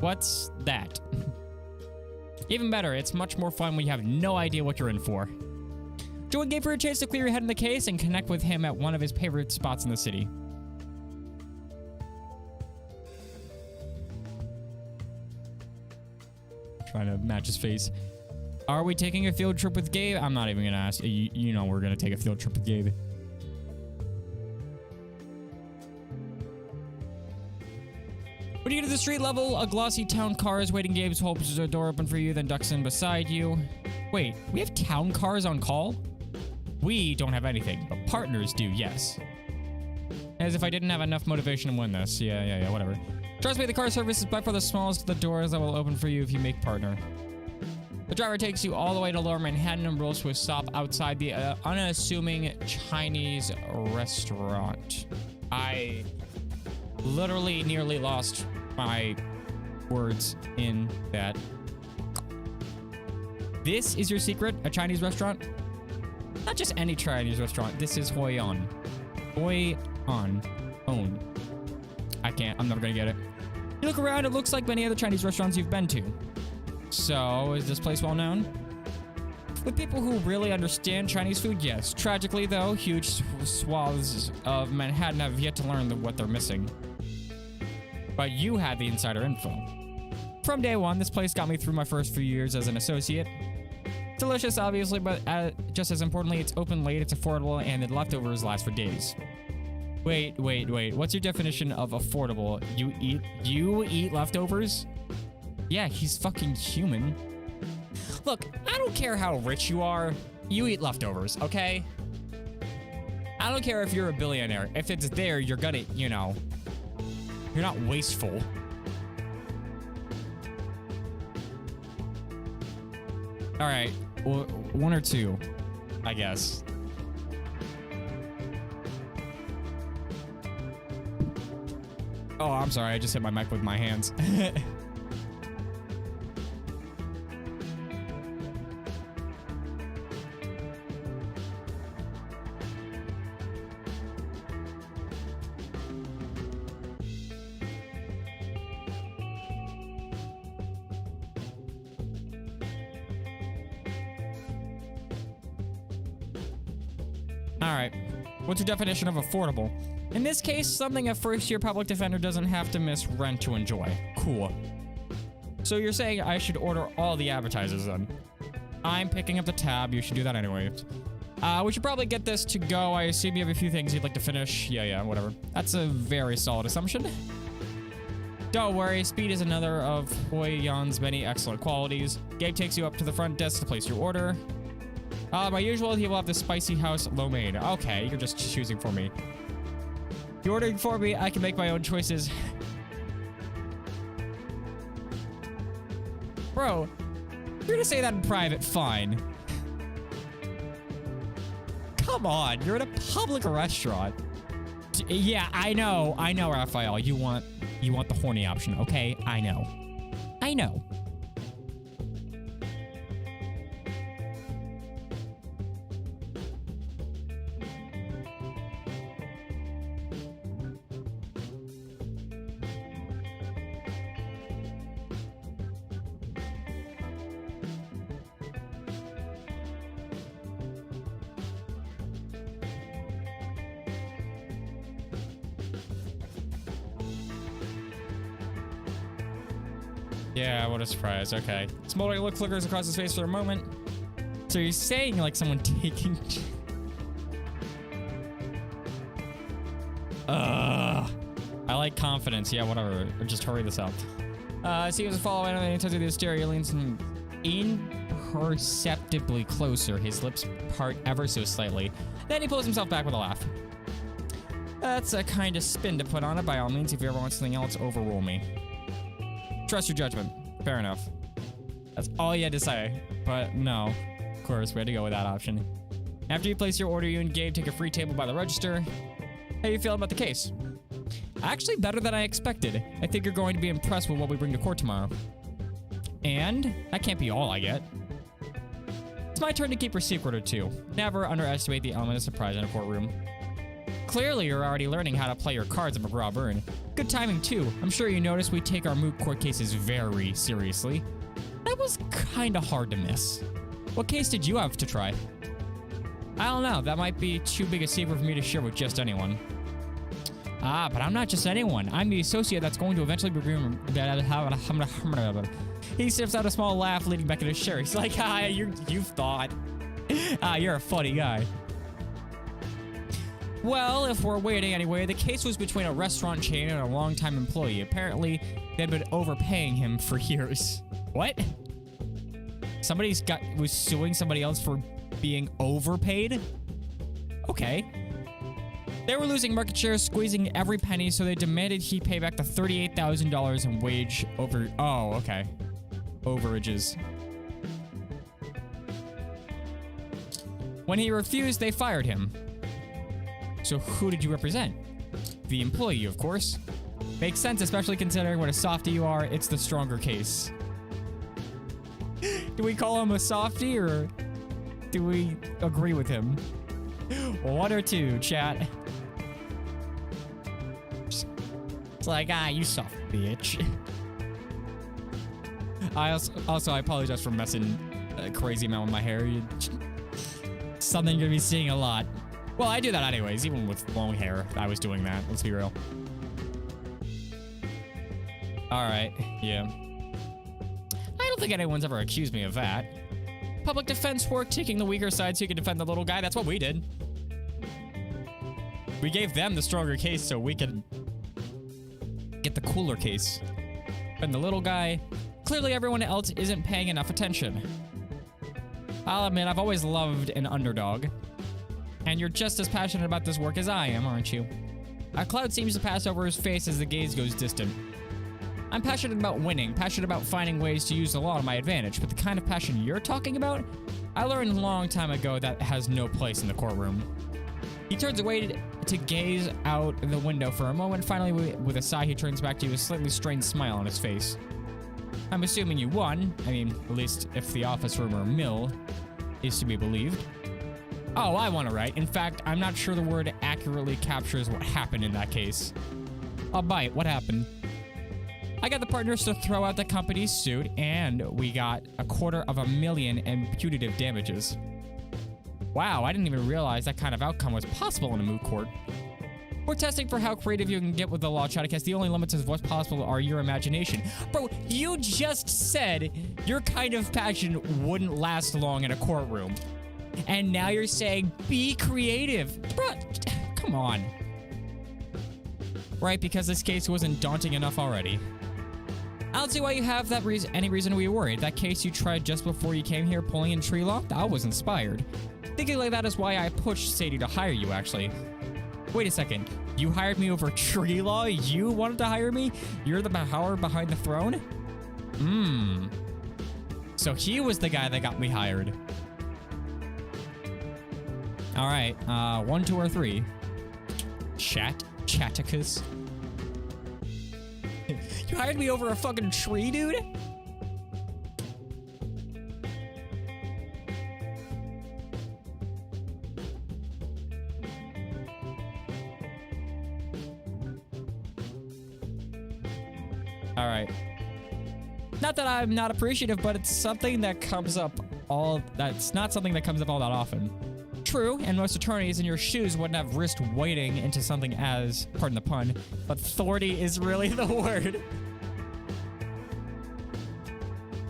What's that? Even better, it's much more fun when you have no idea what you're in for. Join gave her a chance to clear your head in the case and connect with him at one of his favorite spots in the city. Trying to match his face. Are we taking a field trip with Gabe? I'm not even gonna ask. You know we're gonna take a field trip with Gabe. When you get to the street level, a glossy town car is waiting. Gabe's holds the door open for you, then ducks in beside you. Wait, we have town cars on call? We don't have anything, but partners do, yes. As if I didn't have enough motivation to win this. Yeah, whatever. Trust me, the car service is by far the smallest of the doors that will open for you if you make partner. The driver takes you all the way to Lower Manhattan and rolls to a stop outside the unassuming Chinese restaurant. I literally nearly lost my words in that. This is your secret? A Chinese restaurant? Not just any Chinese restaurant. This is Hoi On. Hoi On. Own. I can't. I'm never gonna get it. You look around, it looks like many other Chinese restaurants you've been to. So, is this place well known? With people who really understand Chinese food, yes. Tragically, though, huge swaths of Manhattan have yet to learn what they're missing. But you had the insider info. From day one, this place got me through my first few years as an associate. Delicious, obviously, but just as importantly, it's open late, it's affordable, and the leftovers last for days. Wait. What's your definition of affordable? You eat leftovers? Yeah, he's fucking human. Look, I don't care how rich you are. You eat leftovers, okay? I don't care if you're a billionaire. If it's there, you're gonna, you know, you're not wasteful. All right, well, one or two, I guess. Oh, I'm sorry. I just hit my mic with my hands. All right. What's your definition of affordable? In this case, something a first-year public defender doesn't have to miss rent to enjoy. Cool. So you're saying I should order all the appetizers then? I'm picking up the tab. You should do that anyway. We should probably get this to go. I assume you have a few things you'd like to finish. Yeah, whatever. That's a very solid assumption. Don't worry, speed is another of Hoi Yan's many excellent qualities. Gabe takes you up to the front desk to place your order. By usual, he will have the spicy house lo mein. Okay, you're just choosing for me. You're ordering for me, I can make my own choices. Bro, you're gonna say that in private, fine. Come on, you're at a public restaurant. Yeah, I know, Raphael. You want the horny option, okay? I know. Yeah, what a surprise. Okay. Smoldering look flickers across his face for a moment. So you're saying like someone taking... I like confidence. Yeah, whatever. Just hurry this up. See as a follow-up and he touches the hysteria, leans imperceptibly closer. His lips part ever so slightly. Then he pulls himself back with a laugh. That's a kind of spin to put on it. By all means, if you ever want something else, overrule me. Trust your judgment. Fair enough. That's all you had to say. But no, of course, we had to go with that option. After you place your order, you and Gabe take a free table by the register. How you feeling about the case? Actually, better than I expected. I think you're going to be impressed with what we bring to court tomorrow. And that can't be all I get. It's my turn to keep a secret or two. Never underestimate the element of surprise in a courtroom. Clearly, you're already learning how to play your cards at McGraw-Byrne. Good timing, too. I'm sure you noticed we take our moot court cases very seriously. That was kinda hard to miss. What case did you have to try? I don't know. That might be too big a secret for me to share with just anyone. Ah, but I'm not just anyone. I'm the associate that's going to eventually be... He sniffs out a small laugh, leading back into his chair. He's like, you've thought. You're a funny guy. Well, if we're waiting anyway, the case was between a restaurant chain and a longtime employee. Apparently, they'd been overpaying him for years. What? Was suing somebody else for being overpaid? Okay. They were losing market share, squeezing every penny, so they demanded he pay back the $38,000 in wage over... Oh, okay. Overages. When he refused, they fired him. So who did you represent? The employee, of course. Makes sense, especially considering what a softie you are. It's the stronger case. Do we call him a softie, or do we agree with him? One or two, chat. It's like, you soft bitch. I apologize for messing a crazy amount with my hair. Something you're gonna be seeing a lot. Well, I do that anyways, even with long hair. I was doing that, let's be real. Alright, yeah. I don't think anyone's ever accused me of that. Public defense work, taking the weaker side so you can defend the little guy. That's what we did. We gave them the stronger case so we could get the cooler case. And the little guy, clearly everyone else isn't paying enough attention. I'll admit, I've always loved an underdog. And you're just as passionate about this work as I am, aren't you? A cloud seems to pass over his face as the gaze goes distant. I'm passionate about winning, passionate about finding ways to use the law to my advantage, but the kind of passion you're talking about, I learned a long time ago that has no place in the courtroom. He turns away to gaze out the window for a moment. Finally, with a sigh, he turns back to you with a slightly strained smile on his face. I'm assuming you won. I mean, at least if the office rumor mill is to be believed. Oh, I won it right. In fact, I'm not sure the word accurately captures what happened in that case. I'll bite. What happened? I got the partners to throw out the company's suit, and we got $250,000 in punitive damages. Wow, I didn't even realize that kind of outcome was possible in a moot court. We're testing for how creative you can get with the law, Shadowcast. The only limits of what's possible are your imagination. Bro, you just said your kind of passion wouldn't last long in a courtroom. And now you're saying, be creative. Bro, come on. Right, because this case wasn't daunting enough already. I don't see why you have any reason to be worried. That case you tried just before you came here, pulling in tree law, I was inspired. Thinking like that is why I pushed Sadie to hire you, actually. Wait a second. You hired me over tree law? You wanted to hire me? You're the power behind the throne? So he was the guy that got me hired. Alright, 1, 2, or 3. Chaticus. You hired me over a fucking tree, dude? Alright. Not that I'm not appreciative, but it's something that comes up that's not something that comes up all that often. True, and most attorneys in your shoes wouldn't have risked wading into something as, pardon the pun, but thorny is really the word.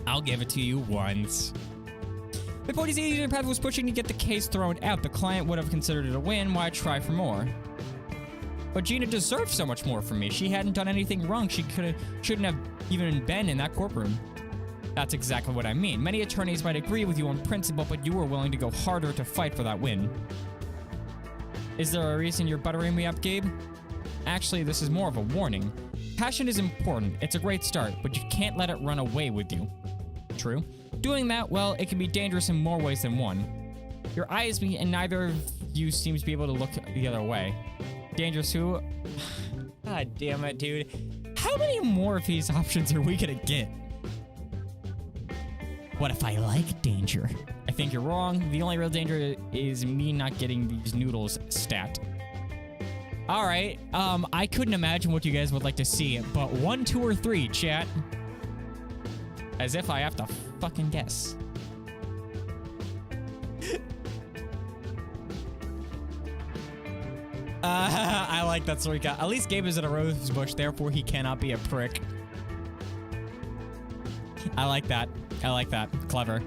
I'll give it to you once. If Bodhi's easier path was pushing to get the case thrown out, the client would have considered it a win. Why try for more? But Gina deserved so much more from me. She hadn't done anything wrong. She shouldn't have even been in that courtroom. That's exactly what I mean. Many attorneys might agree with you on principle, but you were willing to go harder to fight for that win. Is there a reason you're buttering me up, Gabe? Actually, this is more of a warning. Passion is important. It's a great start, but you can't let it run away with you. True. Doing that, well, it can be dangerous in more ways than one. Your eyes meet, and neither of you seems to be able to look the other way. Dangerous who? God damn it, dude. How many more of these options are we gonna get? What if I like danger? I think you're wrong. The only real danger is me not getting these noodles stat. All right. I couldn't imagine what you guys would like to see, but 1, 2, or 3, chat. As if I have to fucking guess. I like that Sorika. At least Gabe is in a rose bush, therefore he cannot be a prick. I like that. I like that. Clever.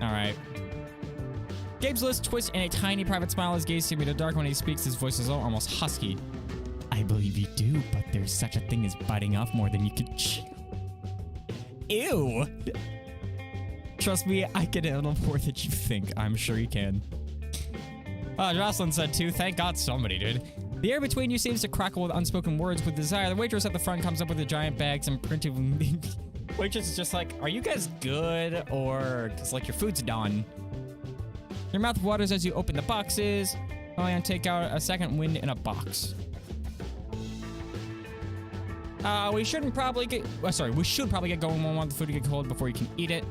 All right. Gabe's lips twist in a tiny private smile as gaze seems to dark when he speaks. His voice is almost husky. I believe you do, but there's such a thing as biting off more than you can chew. Ew. Trust me, I can handle more than you think. I'm sure you can. Jocelyn said too. Thank God somebody did. The air between you seems to crackle with unspoken words with desire. The waitress at the front comes up with the giant bags and printed. Waitress is just like, are you guys good? Or, cause like your food's done. Your mouth waters as you open the boxes. Oh, and take out a second wind in a box. We should probably get going when we want the food to get cold before you can eat it.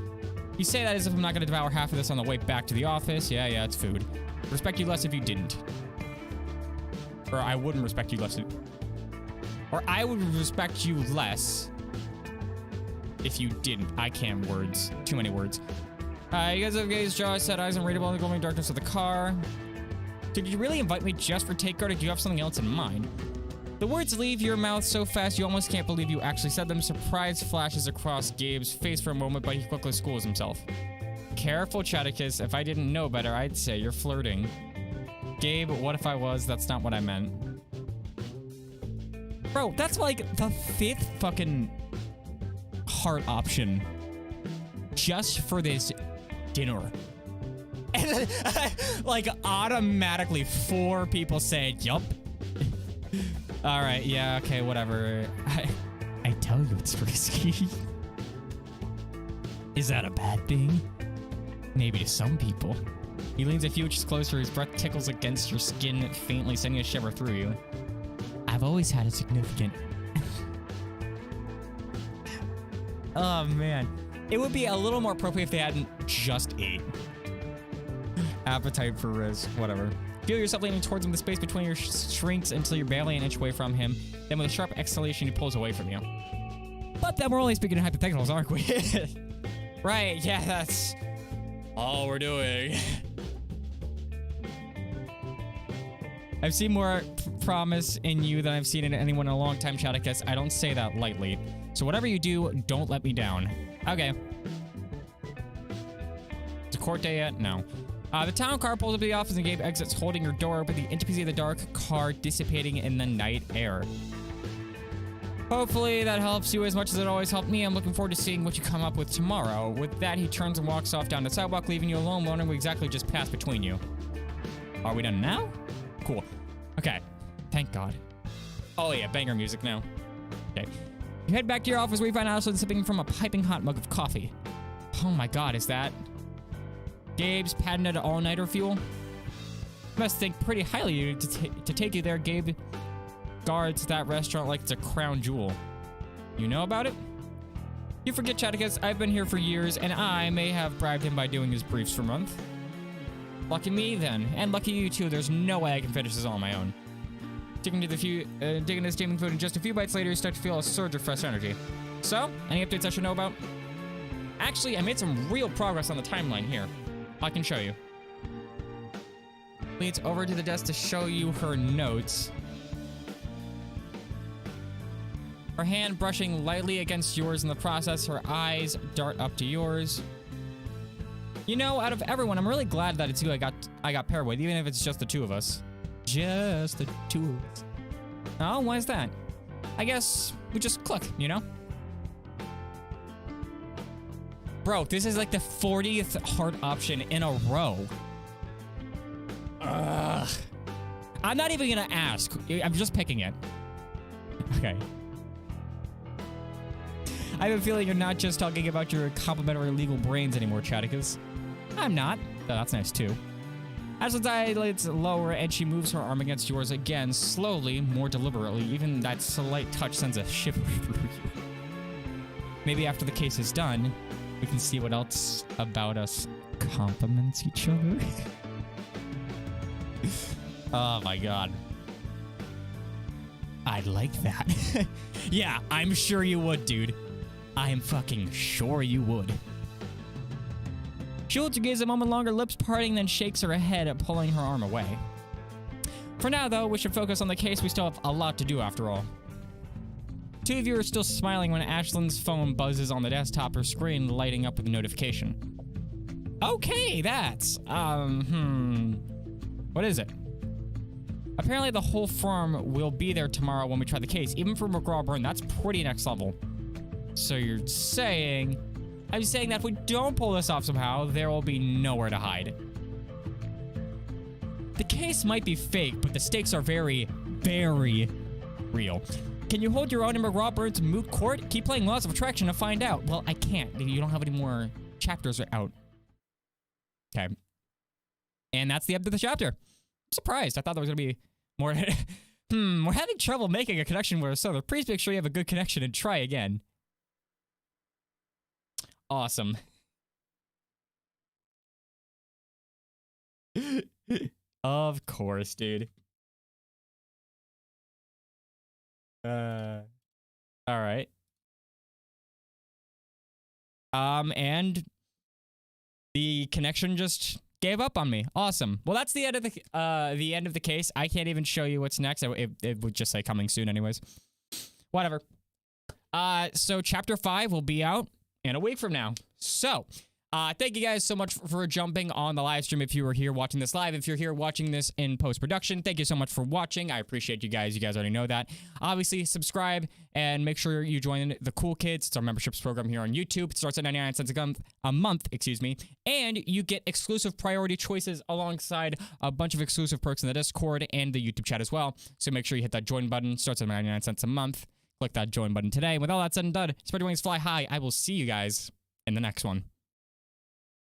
You say that as if I'm not gonna devour half of this on the way back to the office. Yeah, it's food. Respect you less if you didn't. Or I wouldn't respect you less. Or I would respect you less if you didn't. I can't words. Too many words. You guys have gazed, jaw, set eyes, unreadable in the glowing darkness of the car. Did you really invite me just for takeout, or do you have something else in mind? The words leave your mouth so fast you almost can't believe you actually said them. Surprise flashes across Gabe's face for a moment, but he quickly schools himself. Careful, Chaticus. If I didn't know better, I'd say you're flirting. Gabe, what if I was? That's not what I meant. Bro, that's like the 5th fucking heart option just for this dinner. And then, like, automatically 4 people say, yup. All right, yeah, okay, whatever. I tell you it's risky. Is that a bad thing? Maybe to some people. He leans a few inches closer, his breath tickles against your skin, faintly sending a shiver through you. I've always had a significant... Oh, man. It would be a little more appropriate if they hadn't just ate. Appetite for Riz, whatever. Feel yourself leaning towards him. The space between your shrinks until you're barely an inch away from him. Then with a sharp exhalation, he pulls away from you. But then we're only speaking in hypotheticals, aren't we? Right, yeah, that's all we're doing. I've seen more promise in you than I've seen in anyone in a long time, Chaticus. I don't say that lightly. So whatever you do, don't let me down. Okay. Is it court day yet? No. The town car pulls up to the office and Gabe exits, holding your door open, the intimacy of the dark car dissipating in the night air. Hopefully that helps you as much as it always helped me. I'm looking forward to seeing what you come up with tomorrow. With that, he turns and walks off down the sidewalk, leaving you alone, wondering what exactly just passed between you. Are we done now? Cool. Okay. Thank God. Oh yeah, banger music now. Okay. You head back to your office where you find Allison sipping from a piping hot mug of coffee. Oh my God, is that Gabe's patented all-nighter fuel? Must think pretty highly of you to take you there. Gabe guards that restaurant like it's a crown jewel. You know about it? You forget, Chaticus, I've been here for years, and I may have bribed him by doing his briefs for a month. Lucky me, then. And lucky you, too. There's no way I can finish this all on my own. Digging into steaming food, and just a few bites later, you start to feel a surge of fresh energy. So, any updates I should know about? Actually, I made some real progress on the timeline here. I can show you. Leads over to the desk to show you her notes. Her hand brushing lightly against yours in the process, her eyes dart up to yours. You know, out of everyone, I'm really glad that it's you I got paired with, even if it's just the 2 of us. Just the 2 of us. Oh, why is that? I guess we just click, you know? Bro, this is like the 40th heart option in a row. Ugh. I'm not even gonna ask. I'm just picking it. Okay. I have a feeling you're not just talking about your complimentary legal brains anymore, Chaticus. I'm not. Oh, that's nice, too. Ashlyn's eyelids lower, and she moves her arm against yours again, slowly, more deliberately. Even that slight touch sends a shiver through you. Maybe after the case is done, we can see what else about us compliments each other. Oh my god. I'd like that. Yeah, I'm sure you would, dude. I am fucking sure you would. She holds her gaze a moment longer, lips parting, then shakes her head, pulling her arm away. For now, though, we should focus on the case. We still have a lot to do, after all. Two of you are still smiling when Ashlyn's phone buzzes on the desktop, her screen lighting up with a notification. Okay, that's... What is it? Apparently the whole firm will be there tomorrow when we try the case. Even for McGraw-Byrne, that's pretty next level. So you're saying... I'm saying that if we don't pull this off somehow, there will be nowhere to hide. The case might be fake, but the stakes are very, very real. Can you hold your own in McGraw-Byrne's moot court? Keep playing Laws of Attraction to find out. Well, I can't. You don't have any more chapters out. Okay. And that's the end of the chapter. I'm surprised. I thought there was going to be more. We're having trouble making a connection with so please make sure you have a good connection and try again. Awesome. Of course, dude. All right. And the connection just gave up on me. Awesome. Well, that's the end of the case. I can't even show you what's next. It would just say coming soon anyways. Whatever. So chapter 5 will be out in a week from now. So, thank you guys so much for jumping on the live stream if you were here watching this live. If you're here watching this in post-production, thank you so much for watching. I appreciate you guys. You guys already know that. Obviously, subscribe and make sure you join the Kool Kids. It's our memberships program here on YouTube. It starts at 99 cents a month, excuse me. And you get exclusive priority choices alongside a bunch of exclusive perks in the Discord and the YouTube chat as well. So make sure you hit that join button. It starts at 99 cents a month. Click that join button today. With all that said and done, spread your wings, fly high. I will see you guys in the next one.